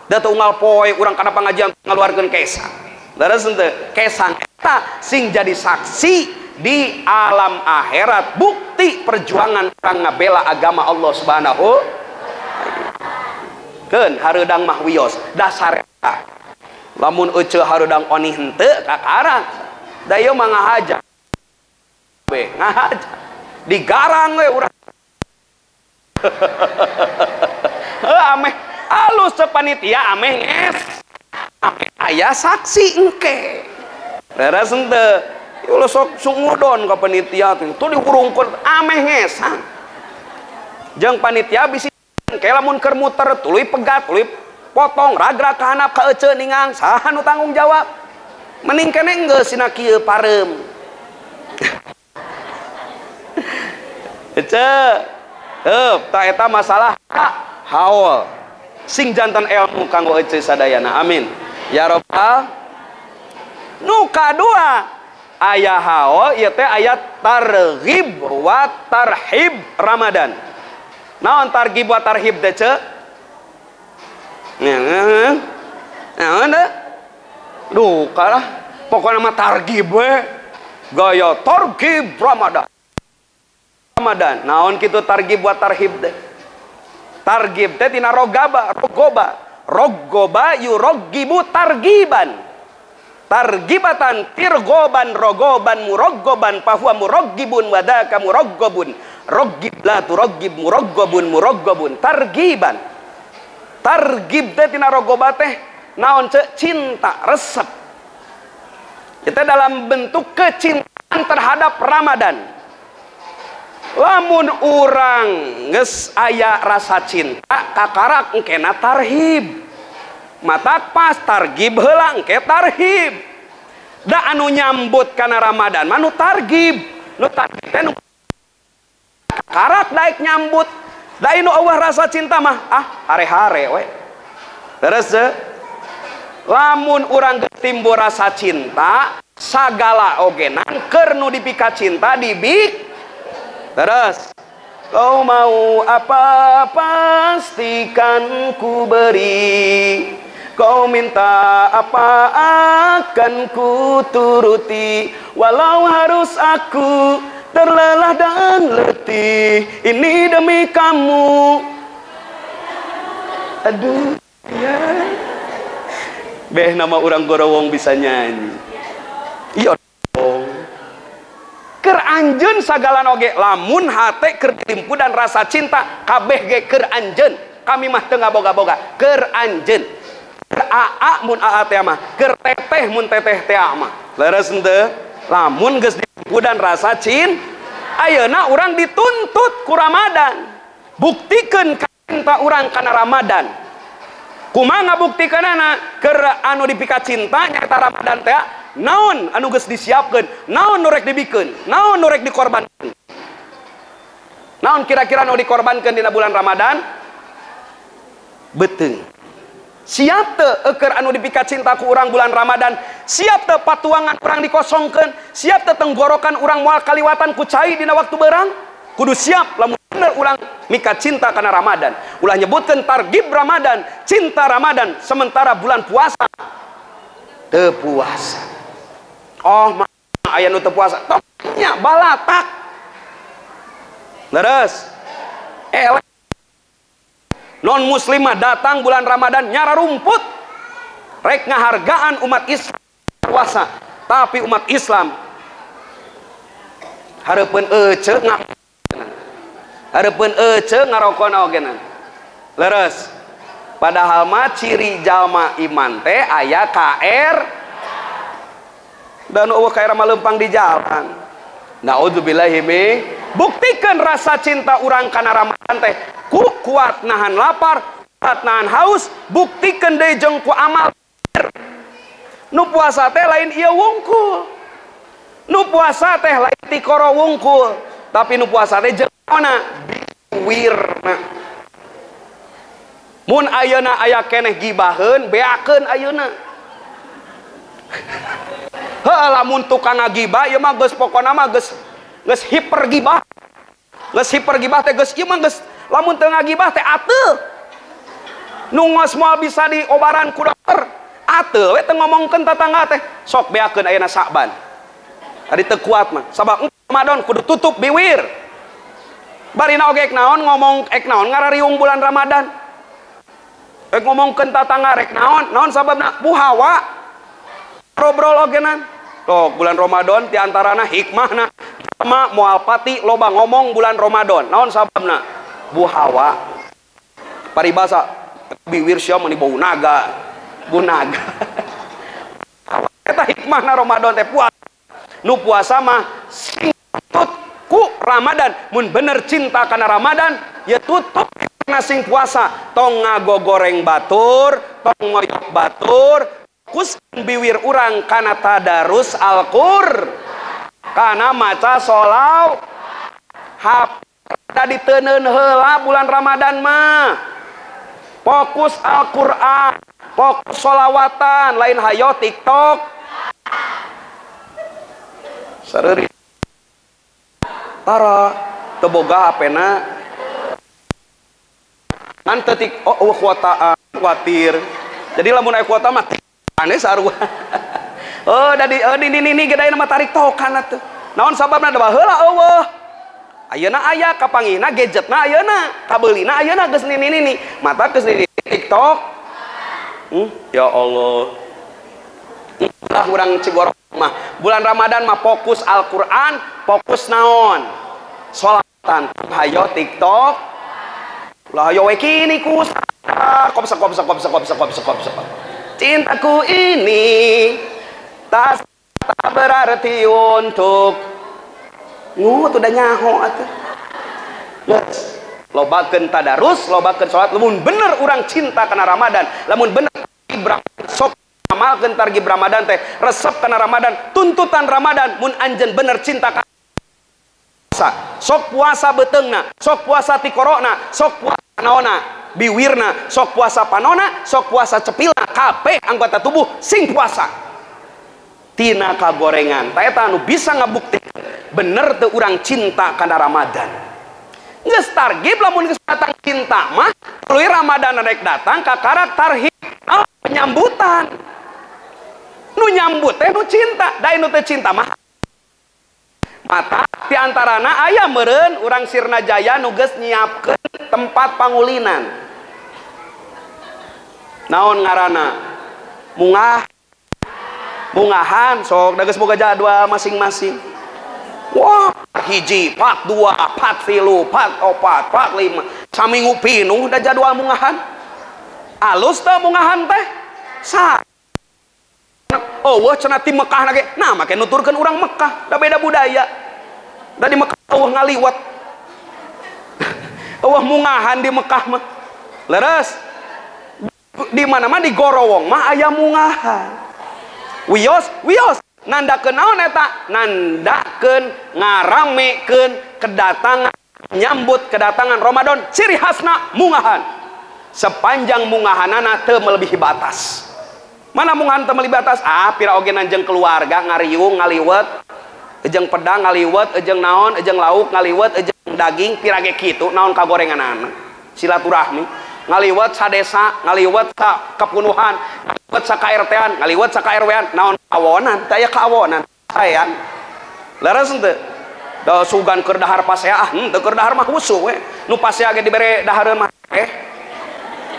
da teu unggal poe urang kana pangajian ngaluarkeun kesang. Leres henteu? Kesang eta sing jadi saksi di alam akhirat bukti perjuangan urang ngabela agama Allah Subhanahu keun hareudang mah wios dasar eta lamun euceu hareudang oni henteu kakarang da ieu mah ngahaja ngahaja digarang we urang ameh alus sepanitia ameh nges ameh aya saksi engke. Leres henteu ulah sok ngudon ka panitia teh tuh diurungkeun ameh ngesan jeung panitia bisi engke lamun keur muter tuluy pegat tuluy potong ragrag ka handap ka euceun ningang saha nu tanggung jawab mending keneh geus sina kieu pareum ta eta masalah haul sing jantan ilmu kanggo ece sadayana. Amin ya Rabbal. Nu kadua aya haul ieu teh aya targhib wa tarhib Ramadan. Naon targhib wa tarhib teh ce? Naon teh? Duh kalah pokona mah targhib we gaya targhib Ramadan. Naon kitu targhib wa tarhib teh? Targhib teh tina rogoba yuroggibu targiban targibatan tirgoban rogoban muroggoban fahuwa muroggibun wadaka muroggobun roggib la turoggib muroggobun targiban. Targhib teh tina rogoba teh naon ce? Cinta resep. Itu dalam bentuk kecintaan terhadap Ramadan. Lamun urang geus aya rasa cinta kakarak engkena tarhib matak pas targhib heula engke tarhib da anu nyambut kana Ramadan manu targib teh nu karak daek nyambut da inu eueuh rasa cinta mah hare-hare we. Terus lamun urang geus timbul rasa cinta sagala ogenan keur nu dipika cinta dibik. Terus kau mau apa pastikan ku beri, kau minta apa akan ku turuti, walau harus aku terlelah dan letih, ini demi kamu. Aduh ya beh nama orang gorowong bisa nyanyi. Iya dong. Keur anjeun sagala oge lamun hate keur dilimpu dan rasa cinta kabeh ge keur anjeun. Kami mah teu ngaboga-boga keur anjeun. Keur aa mun aa teh mah, keur teteh mun teteh teh mah. Leres henteu? Lamun geus dilimpu dan rasa cinta, ayeuna urang dituntut ku Ramadan. Buktikeun cinta urang kana Ramadan. Kumaha ngabuktikeunana keur anu dipika cinta nyata Ramadan teh naon anu geus disiapkeun, naon nu rek dibikeun, naon nu rek dikorbankeun. Naon kira-kira nu dikorbankeun dina bulan Ramadan? Beuteung. Siap teu keur anu dipika cinta ku urang bulan Ramadan? Siap teu patuangan urang dikosongkeun? Siap teu tenggorokan urang moal kaliwatan ku cai dina waktu beurang? Kudu siap lamun bener urang mika cinta kana Ramadan. Ulah nyebutkeun targib Ramadan, cinta Ramadan, sementara bulan puasa teu puasa. Oh mah aya nu teu puasa, toknya balatak. Leres. Non muslimah datang bulan Ramadan nyara rumput. Rek ngahargaan umat Islam puasa, tapi umat Islam hareupeun ece hareupeun ece ngarokona ogenan. Leres. Padahal mah ciri jalma iman teh aya KR dan eueuh KR mah leumpang di jalan. Naudzubillahi min. Buktikeun rasa cinta urang kana Ramadan teh ku kuat nahan lapar, kuat nahan haus, buktikeun deui jeung ku amal. Nu puasa teh lain ieu wungkul. Nu puasa teh lain tikoro wungkul, tapi nu puasa teh jeung naonna biwirna. Mun ayeuna aya keneh gibaheun, beakeun ayeuna. Heuh lamun tukang ngagibah ieu mah geus pokona mah geus hiper gibah. Geus hiper gibah teh geus ieu mah geus lamun teu ngagibah teh ateuh. Nu ngos moal bisa diobaran ku dokter. Ateuh we teu ngomongkeun tatangga teh, sok beakeun ayeuna Sa'ban. Ari teu kuat mah. Sabab Ramadan kudu tutup biwir. Barina oge ek naon ngarariung bulan Ramadan. Ek ngomongkeun tatangga rek naon sababna buhawa. Robrol ogenan. Tuh bulan Ramadan di antarana hikmahna sama moal pati loba ngomong bulan Ramadan. Naon sababna? Buhawa. Paribasa biwir sia meuni bau naga. Bu naga. Eta hikmahna Ramadan teh puasa. Nu puasa mah singtut ku Ramadan. Mun bener cinta kana Ramadan, ya tutup sing puasa. Tong ngagogoreng batur, tong ngoyok batur, kus biwir urang kana tadarus Al-Qur, kana maca sholawat. Hapda diteuneun heula bulan Ramadan mah. Fokus Al-Qur'an, fokus sholawatan, lain hayo TikTok. Sareuri tara teu boga hapena ngan teu tik kuota khawatir. Jadi lamun aya kuota mah aneh sarua. Oh ini gedaina mah tarik tokan atuh. Naon sababna da baheula eueuh. Ayeuna aya kapanggihna gadgetna ayeuna, kabeulina ayeuna geus nini mata geus nini TikTok. Ya Allah. Lah urang Cigorok mah bulan Ramadan mah fokus Al-Qur'an, fokus naon? Sholatan, hayo TikTok. Lah hayo we kini ku kopsa. Cintaku ini tak berarti untuk tuh udah nyaho atuh. Lobakeun tadarus, lobakeun salat, lamun bener urang cinta kana Ramadan, lamun bener ibrah sok ngamalkeun targib Ramadan teh resep kana Ramadan, tuntutan Ramadan mun anjeun bener cinta ka sok puasa beteungna, sok puasa ti korona, sok puasa naona biwirna, sok puasa panona, sok puasa cepilna, kabeh anggota tubuh sing puasa tina kagorengan. Ta eta anu bisa ngabuktikeun bener teu urang cinta kana Ramadan. Geus targib lamun geus datang cinta mah tuluy Ramadan rek datang ka karakter penyambutan. Nu nyambut teh nu cinta, da nu teu cinta mah mata di antarana aya meureun urang Sirna Jaya nu geus nyiapkeun tempat pangulinan. Naon ngaranna? Mungahan sok da geus boga jadwal masing-masing. Wah, hiji, part 2, part 3, part 4, part 5, saminggu pinuh da jadwal mungahan. Alus teh mungahan teh? Sa. Oh, wah cenah ti Mekah lagi. Nah, make nuturkeun urang Mekah, da beda budaya. Da di Mekah eueuh ngaliwat. Eueuh mungahan di Mekah mah. Leres. Di mana mah di Gorowong mah aya mungahan. Wios nandakeun naon eta? Nandakeun ngaramekeun kedatangan, nyambut kedatangan Ramadan. Ciri khasna mungahan. Sepanjang mungahanana teu melebihi batas. Mana mungahan teu melebihi batas? Ah, pira oge nanjeng keluarga ngariung ngaliwet, ejeng pedang ngaliwet, ejeng naon, ejeng lauk ngaliwet, ejeng daging pira ge kitu naon kagorenganana. Silaturahmi. Ngaliwet sadesa, ngaliwet sa kepunuhan, ngaliwet sa KRT-an, ngaliwet sa KRW-an, naon kawonan, taya kawonan, sayang. Leres henteu? Da sugan keur dahar pasea, teu keur dahar mah husu we. Nu pasea ge dibere dahareun mah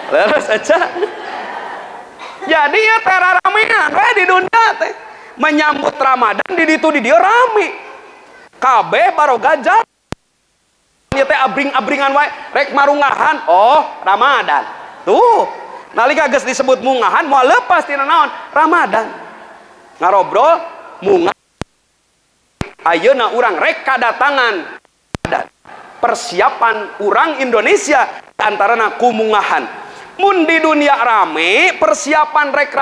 leres aja. Jadi ya teh ramean we di dunia teh. Menyambut Ramadan di ditu di dieu rame. Kabeh baroga jam. Ieu teh abring-abringan wae rek marungahan, oh Ramadan. Tuh, nalika geus disebut mungahan moal leupas tina naon? Ramadan. Ngarobrol mungahan. Ayeuna urang rek kadatangan persiapan urang Indonesia antarana kumungahan. Mun di dunia rame persiapan rek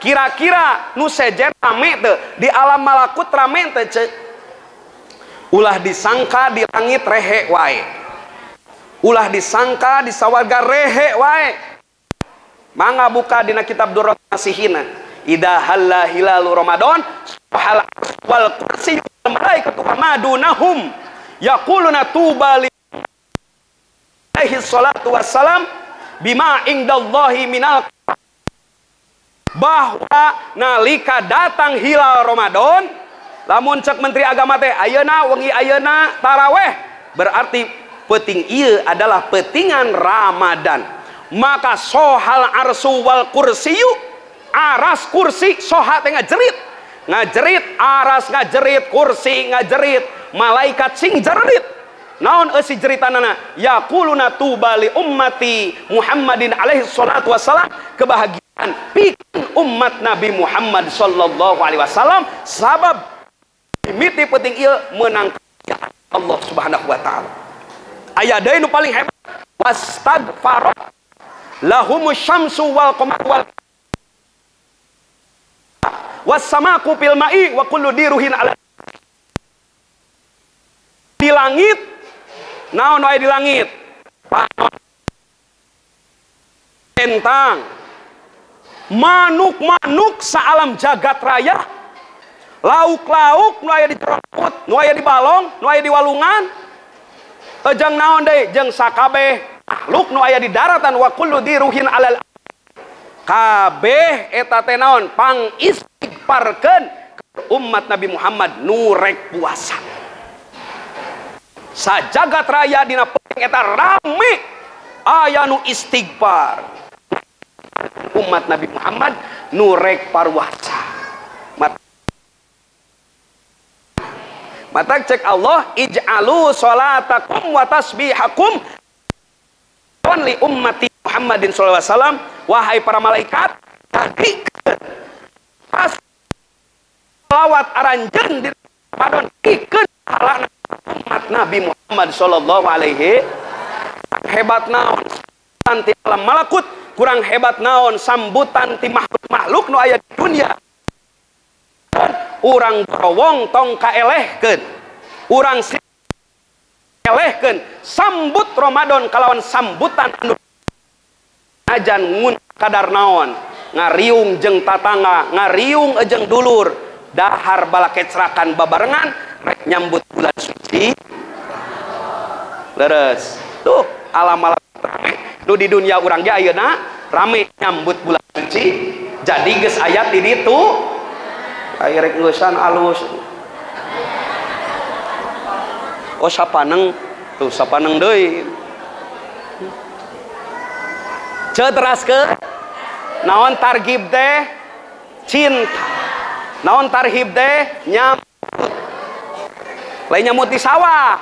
kira-kira nu sejen rame teu di alam malakut rame teu ceuk. Ulah disangka di langit rehe wae, ulah disangka di sawarga rehe wae. Mangga buka dina kitab Durrat Nasihina, idza halla hilalu Ramadan hal wal kursi malaikatu madunahum yaquluna tuba li alaihi salatu wassalam bima indallahi minal, bahwa nalika datang hilal Ramadan lamun cek Menteri Agama teh ayeuna wengi ayeuna taraweh berarti peuting ieu adalah peutingan Ramadan. Maka sohal arsu wal kursiyu, aras kursi soha teh ngajerit aras ngajerit kursi ngajerit malaikat sing jerit. Naon eusi jeritanana? Yaquluna tuba li ummati Muhammadin alaihi salatu wassalam, kebahagiaan pikeun umat Nabi Muhammad sallallahu alaihi wasallam sabab mimiti penting ieu meunang Allah Subhanahu wa taala. Aya deui nu paling hebat, wastagfar lahumus syamsu wal qamar wal wassamaku fil ma'i wa kullu diruhin ala. Di langit naon wae di langit? Bentang, manuk-manuk saalam jagat raya, lauk-lauk nu aya di cerokut, nu aya di balong, nu aya di walungan, jeung naon deui, jeung sakabeh makhluk nu aya di daratan, wa kullu diruhin alal, kabeh eta teh naon pang istighfarkeun umat Nabi Muhammad nu rek puasa. Sajagat raya dina peuting eta rame aya nu istighfar umat Nabi Muhammad nu rek parwasa. Mata cek Allah, ij'alu sholatakum wa tasbihakum li ummati Muhammadin sallallahu alaihi wasallam. Wahai para malaikat, jadikeun salawat aranjeun di Ramadan ikeun halana umat Nabi Muhammad sallallahu alaihi. Hebat naon sambutan ti alam malakut, kurang hebat naon sambutan ti makhluk makhluk nu aya di dunia. Urang gorowong tong kaelehkeun, urang elehkeun sambut Ramadan kalawan sambutan anu ajan ngun kadar naon, ngariung jeung tatangga, ngariung jeung dulur, dahar bala kecrakan babarengan rek nyambut bulan suci. Leres tuh alam-alam nu di dunia urang ge ayeuna rame nyambut bulan suci, jadi geus aya di ditu aya rek ngeusan alus. Oh sapaneng tuh sapaneng deui. Ceteraskeun naon targhib teh cinta, naon tarhib teh nyambut. Lain nyambut di sawah,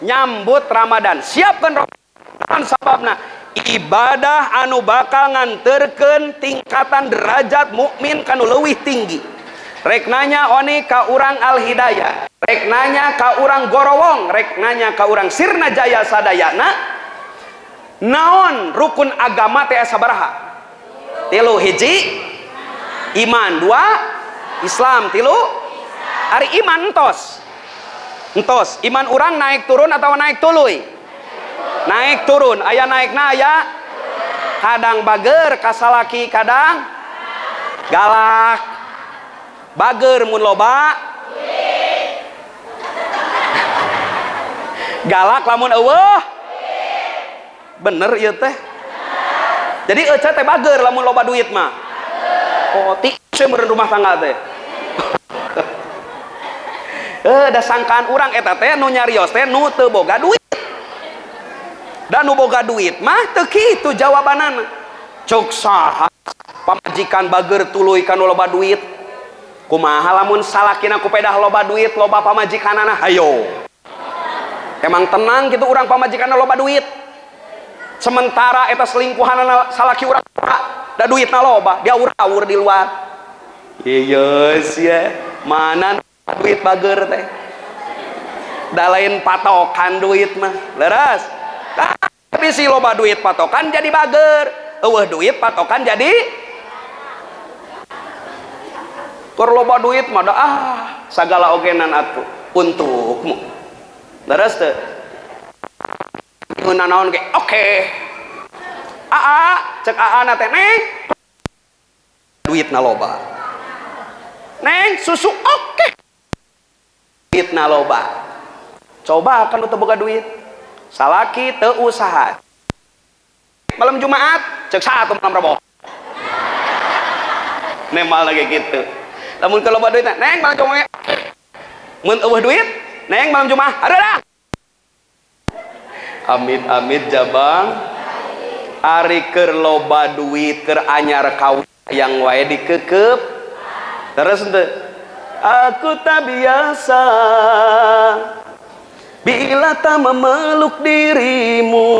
nyambut Ramadan. Siapkeun Ramadan sababna ibadah anu bakal nganterkeun tingkatan derajat mukmin kanu leuwih tinggi. Rek nanya oni ka urang Al Hidayah, rek nanya ka urang Gorowong, rek nanya ka urang Sirna Jaya sadayana, naon rukun agama teh sabaraha? 3 hiji iman, 2 Islam, 3 ari iman entos. Entos iman urang naik turun atau naik tuluy? Naik turun. Aya naikna aya kadang bager kasalaki, kadang galak. Bager mun loba, galak lamun eueuh. Bener ieu teh. Jadi eueuh teh bager lamun loba duit mah. Oh, ti meureun rumah tangga teh. Da sangkaan urang eta teh nu nyarios teh nu teu boga duit. Dan nu boga duit mah teu kitu jawabanana. Cok saha pamajikan bager tuluy kanu loba duit. Kumaha lamun salakina kupedah loba duit, loba pamajikanana hayo. Emang tenang gitu urang pamajikanna loba duit. Sementara eta selingkuhanana salaki urang da duitna loba, dia awur-awur di luar. Yes ya, mana duit bager teh. Da lain patokan duit mah. Leres. Tapi si loba duit patokan jadi bager. Eueuh duit patokan jadi keur loba duit mah da sagala ogenan atuh untukmu. Leres teu? Ngeunana naon ge? Oke. Cek na teh neng. Duitna loba. Neng susu oke. Duitna loba. Coba kan teu boga duit. Salaki teu usaha. Malam Jumat cek saat malam Rabu. Nemal lagi gitu. Lamun kalau loba duit, neng malam Jumat. Mun eueuh duit, neng malam Jumat. Ada. Amit-amit jabang. Ari keur loba duit, keur anyar kawin yang wae dikeukeup. Terus henteu. Aku tak biasa bila tak memeluk dirimu.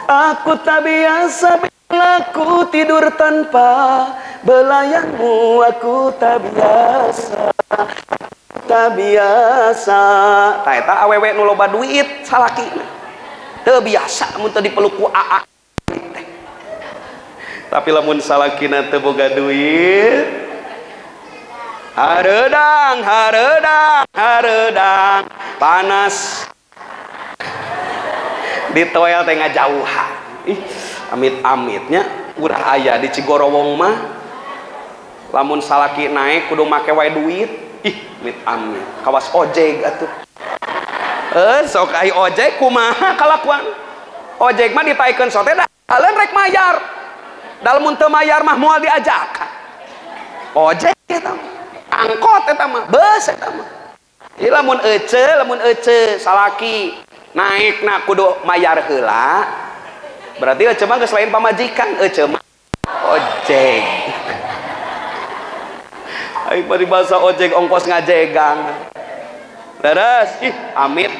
Aku tak biasa bila ku tidur tanpa belayangmu. Aku tak biasa, tak biasa. Tah eta awewe nu loba duit salaki teu biasa mun teu dipeluk ku aa. Tapi lamun salakina teu boga duit, hareudang, hareudang, hareudang, panas ditoel teh ngajauhan. Ih, amit-amitnya urang aya di Cigorowong mah lamun salaki naik kudu make wae duit. Ih, amit-amit kawas ojek atuh. Sok ai ojek kumaha kalakuan? Ojek mah ditaikeun sote da aleun rek mayar. Dalam mun teu mayar mah moal diajakan. Ojek eta mah. Angkot eta mah, beus eta mah. Ieu lamun ece salaki naikna kudu mayar heula. Berarti ece mah geus lain pamajikan, ece mah ojek. Ai bari bahasa ojek ongkos ngajegang. Leres, ih amit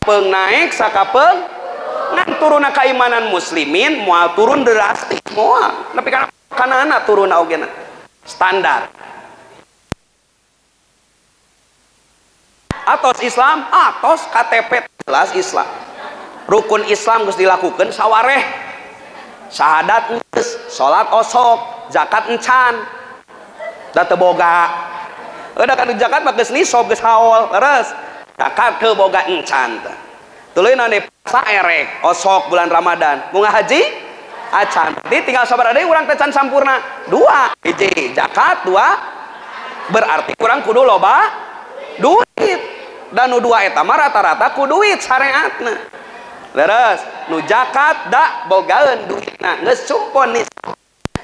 peung naik sakapeung ngan turunna keimanan muslimin moal turun drastis moal. Tapi kana anak turun augena standar. Atos Islam, atos KTP jelas Islam. Rukun Islam geus dilakukeun sawareh. syahadat geus, salat osok, zakat encan. Da teu boga. Udah kan zakat mah geus nisab geus haul, leres. Zakat teu boga encan teh. Tuluy na puasa erek, osok bulan Ramadan. Mun haji acan. Jadi tinggal sabar deui urang teh can sampurna. 2, hiji zakat, 2 berarti urang kudu loba duit. Dan nu 2 eta mah rata-rata ku duit syariatna. Leres, nu zakat da bogaeun duitna, geus sumpon nih.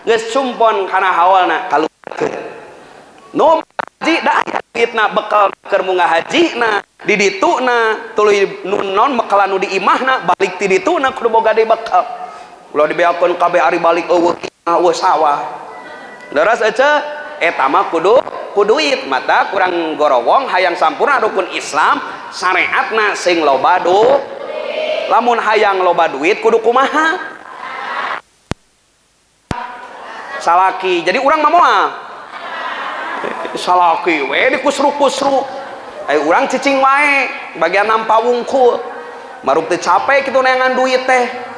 Geus sumpon kana haulna kaluarkeun. Nu haji da aya duitna bekal keur munggah hajina, di dituna tuluy non bekal nu di imahna balik ti dituna kudu boga deui bekal. Ulah dibeakeun kabeh ari balik eueuh sawah. Leres ece eta mah kudu duit. Mata kurang gorowong hayang sampurna rukun Islam syariatna sing loba duit. Lamun hayang loba duit kudu kumaha? Salaki. Jadi urang mah moal salaki we dikusru-kusru. Urang cicing wae bagian nampa wungkul. Maruk teu capek kitu neangan duit teh.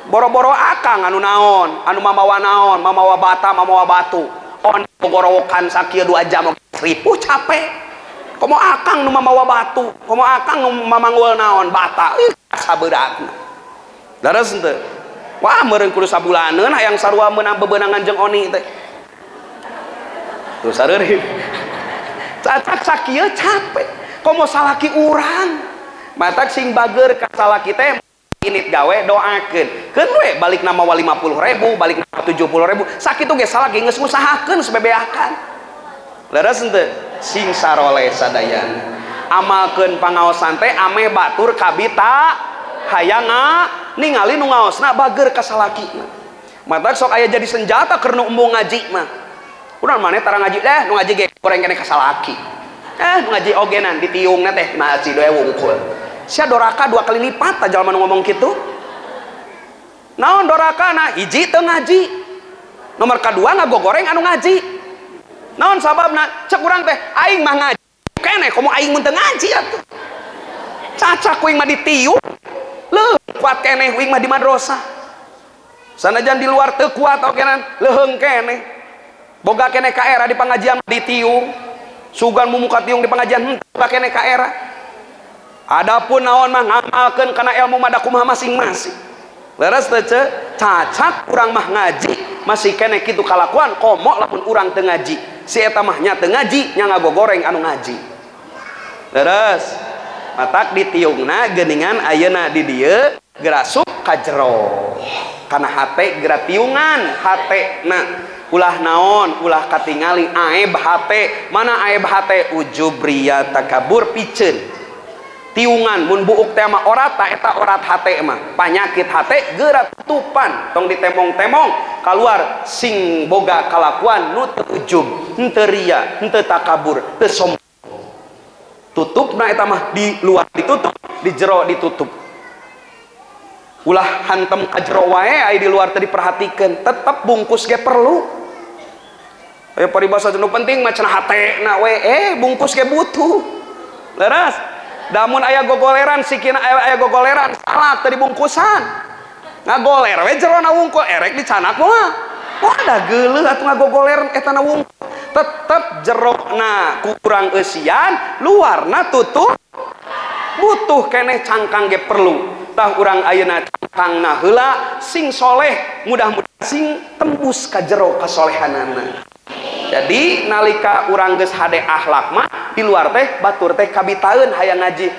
Boro-boro akang anu naon, anu mamawa naon, mamawa bata, mamawa batu. On gorowokan sakieu 2 jam ripuh capek. Komo akang nu mamawa batu, komo akang nu mamangul naon bata. Sabeuratna. Daras henteu. Wah meureun kudu sabulaneun hayang sarua meunang bebeunangan jeung oni teh. Tuh sareureun. Cacak sakieu capek. Komo salaki urang. Matak sing bager ka salaki teh init gawe doakeun. Keun we balik nama 50.000, balik nama 70.000. Sakitu ge salaki geus ngusahakeun sabebeakan. Leres henteu? Sing saroleh sadayana. Amalkeun pangaosan teh ameh batur kabita hayang ningali nu ngaosna bager ka salakina. Matak sok aya jadi senjata keur nu embung ngaji mah. Urang maneh tara ngaji nu ngaji ge goreng kene ka salaki. Nu ngaji ogenan ditiungna teh masih doe wungkul. Sia doraka 2 kali lipat ta jalma nu ngomong kitu. Naon dorakana? Hiji teu ngaji. Nomor kedua ngagogoreng anu ngaji. Naon sababna? Cek urang teh aing mah ngaji. Kene komo aing mun teu ngaji atuh. Cacak kuing mah ditiung. Leuh kuat keneh kuing mah di madrasah. Sanajan di luar teu kuat okenan leuheung keneh. Boga keneh ka era di pengajian ditiung. Sugan mumuka tiung di pengajian henteu keneh ka era. Adapun naon mah ngamalkeun kana ilmu mah kumaha masing-masing. Leres teu cacak urang mah ngaji masih keneh kitu kalakuan komo lamun urang teu ngaji. Si eta mah nya teu ngaji nya ngagogoreng anu ngaji. Leres. Matak ditiungna geuningan ayeuna di dieu gerasup ka jero. Kana hate geura tiungan hatena. Ulah naon, ulah katingali aib hate. Mana aib hate? Ujub riya takabur piceun. Tiungan mun buuk teh mah orat ta eta orat hate mah. Panyakit hate geura tutupan tong ditemong-temong kaluar sing boga kalakuan nu teu ujub, henteu riya, henteu takabur, teu sombong. Tutupna eta mah di luar ditutup, di jero ditutup. Ulah hantem ka jero wae aya di luar teu diperhatikeun, tetep bungkus ge perlu. Aya paribasa nu penting mah cenah hatena we, bungkus ge butuh. Leres. Damun aya gogoleran sikina aya gogoleran salah teu dibungkusan. Ngagoler we jero na wungkul erek dicanak moal. Wah da geuleuh atuh ngagogoler eta na wungkul. Tetep jerona kurang eusian, luarna tutup. Butuh keneh cangkang ge perlu. Tah urang ayeuna cangkangna heula sing soleh, mudah-mudahan sing tembus ka jero kasolehanana. Jadi nalika urang geus hade akhlak mah di luar teh batur teh kabitaeun hayang ngaji.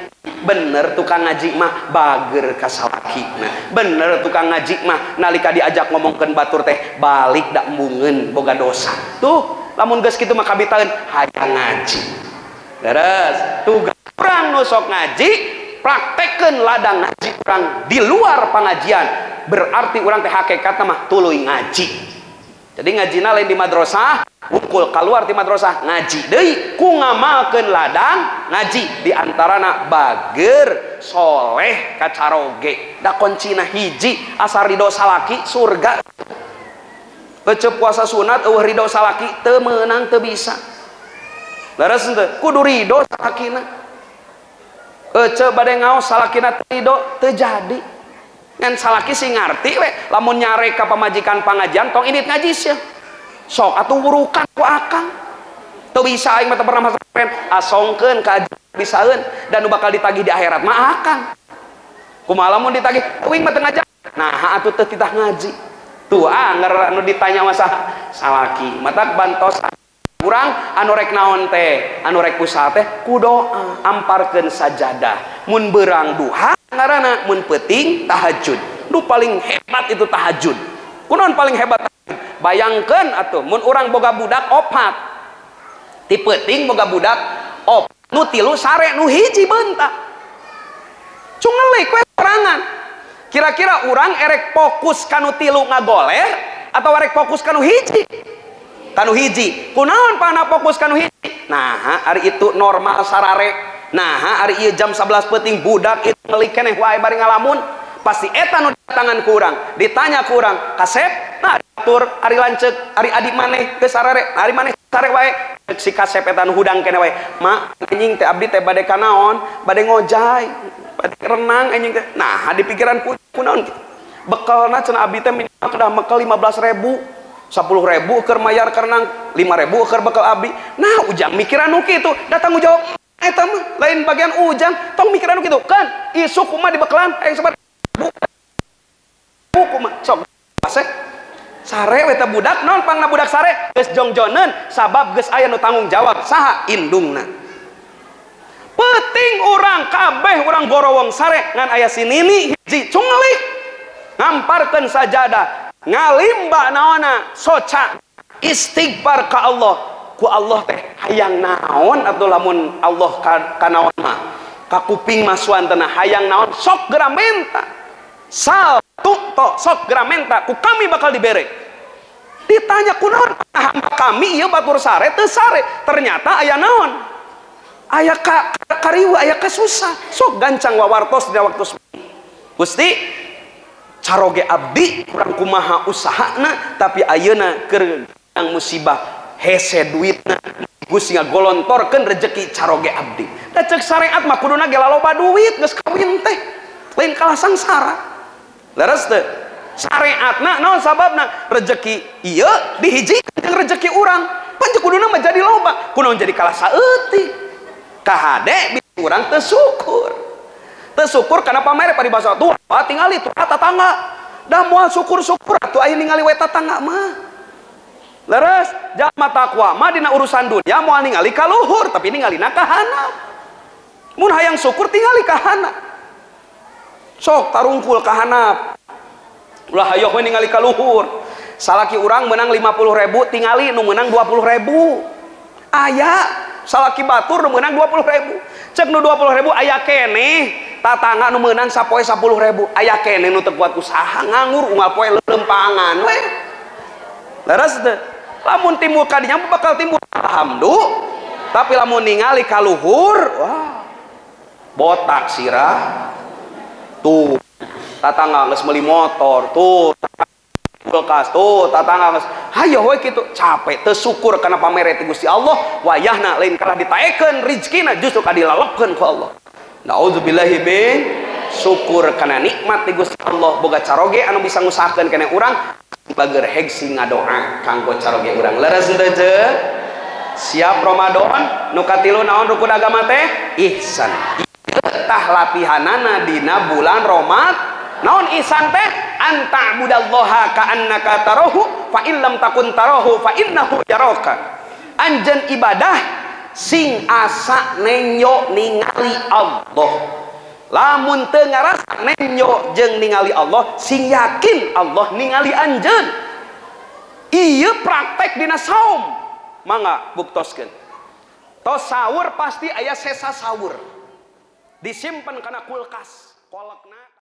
Bener tukang ngaji mah bager ka salakina. Bener tukang ngaji mah nalika diajak ngomongkeun batur teh balik da embungeun boga dosa. Tuh lamun geus kitu mah kabitaeun hayang ngaji. Beres. Tugas urang nu sok ngaji praktekeun ladang ngaji urang di luar pengajian. Berarti urang teh hakikatna mah tuluy ngaji. Jadi ngajina lain di madrasah, wungkul keluar di madrasah ngaji deui ku ngamalkeun ladang ngaji di antarana bager soleh kacaroge da kuncina hiji asar ridho salaki surga. Ecep puasa sunat eueuh ridho salaki teu meunang teu bisa. Leres henteu? Kudu ridho salakina. Ecep bade ngaos salakina teu ridho teu jadi. ngan salaki sing ngarti we lamun nyare ka pamajikan pangajian tong init ngaji sih sok atuh wurukan ku akang teu bisa aing mah teu pernah masuk asongkeun ka bisaeun dan nu bakal ditagih di akhirat mah akang kumaha lamun ditagih uing mah teu ngaji nah atuh teu titah ngaji tuh anu ditanya masalah salaki matak bantos kurang anu rek naon teh anu rek usaha teh ku doa amparkeun sajadah mun beurang duha ngaranna mun peuting tahajud nu paling hebat itu tahajud kunaon paling hebat bayangkeun atuh mun urang boga budak opat ti peuting boga budak opat nu tilu sare nu hiji beuntak cungeulik we sorangan kira-kira urang erek fokus kanu tilu ngagoler atau erek fokus kanu hiji kunaon pana fokus kanu hiji nah hari itu normal sarare nah hari ieu jam 11 peuting budak itu ngeuli keneh wae bari ngalamun pasti eta nu datangan kurang ditanya kurang kasep nah atur ari lanceuk ari adik maneh geus sarare ari maneh sare wae si kasep eta nu hudang keneh wae mak anjing teh abdi teh bade kanaon bade ngojay bade renang anjing teh nah di pikiran kunaon bekalna cenah abdi teh minimal kedah bekal 15.000 10.000 keur mayar kerenang 5.000 keur bekal abdi nah ujang mikiran nu kitu datang jawab eta mah lain bagian ujang tong mikiran nu kitu kan isu kumaha dibekalan hayang sabar kumaha sok pasek sare we teh budak naon pangna budak sare geus jongjoneun sabab geus aya nu tanggung jawab saha indungna peuting urang kabeh urang gorowong sare ngan aya sinini hiji cungeulik ngamparkeun sajadah ngalimba naona soca istighfar ka Allah ku Allah teh hayang naon atuh lamun Allah ka naon mah ka kuping masuan teh hayang naon sok geura menta satu to sok geura menta ku kami bakal dibere ditanya kunaon hamba kami ieu batur sare teu sare ternyata aya naon aya karieu aya kasusah sok gancang wawartos dina waktu Gusti caroge abdi kurang kumaha usahana tapi ayeuna keur musibah hese duitna Gusti ngagolontorkeun rezeki caroge abdi da ceuk syariat mah kuduna ge laloba duit geus kawin teh lain kalah sangsara leres teu syariatna naon sababna rezeki ieu dihijikeun jeung rezeki urang panjang kuduna mah jadi loba kunaon jadi kalah saeutik kahade bisa urang teu syukur karena pamer pada bahasa tuh tinggali tuh tetangga dah moal syukur-syukur atuh aya ningali we tetangga mah leres jalma takwa mah dina urusan dunia moal ningali ka luhur tapi ningalina ka handap mun hayang syukur tingali ka handap sok tarungkul ka handap ulah hayo we ningali ka luhur salaki urang menang 50.000 tingali nu menang 20.000 aya salaki batur nu menang 20.000 cek nu 20.000 aya keneh tatangga nu meunang sapoe 10.000 aya keneh nu teu kuat usaha nganggur unggal poe lempangan we leres teu lamun timbul ka dinya bakal timbul alhamdulillah tapi lamun ningali ka luhur wah botak sirah tuh tatangga geus meuli motor tuh kulkas tuh tatangga geus hayo we kitu capek teu syukur kana pamere ti Gusti Allah wayahna lain kalah ditaekeun rezekina justru ka dilalopkeun ku Allah naudzubillahi min syukur kana nikmat ti Gusti Allah boga caroge anu bisa ngusahakeun keneh urang bager hegsi ngadoa kanggo caroge urang leres teu ceuk siap Ramadan nu katilu naon rukun agama teh ihsan tah latihanana dina bulan Ramadan naon ihsan teh anta'budallaha ka'annaka tarahu fa illam takun tarahu fa innahu yaraka anjeun ibadah sing asa nenyo ningali Allah lamun teu ngarasa nenyo jeung ningali Allah sing yakin Allah ningali anjeun ieu praktek dina saum mangga buktoskeun tos sahur pasti aya sesa sahur disimpen kana kulkas kolekna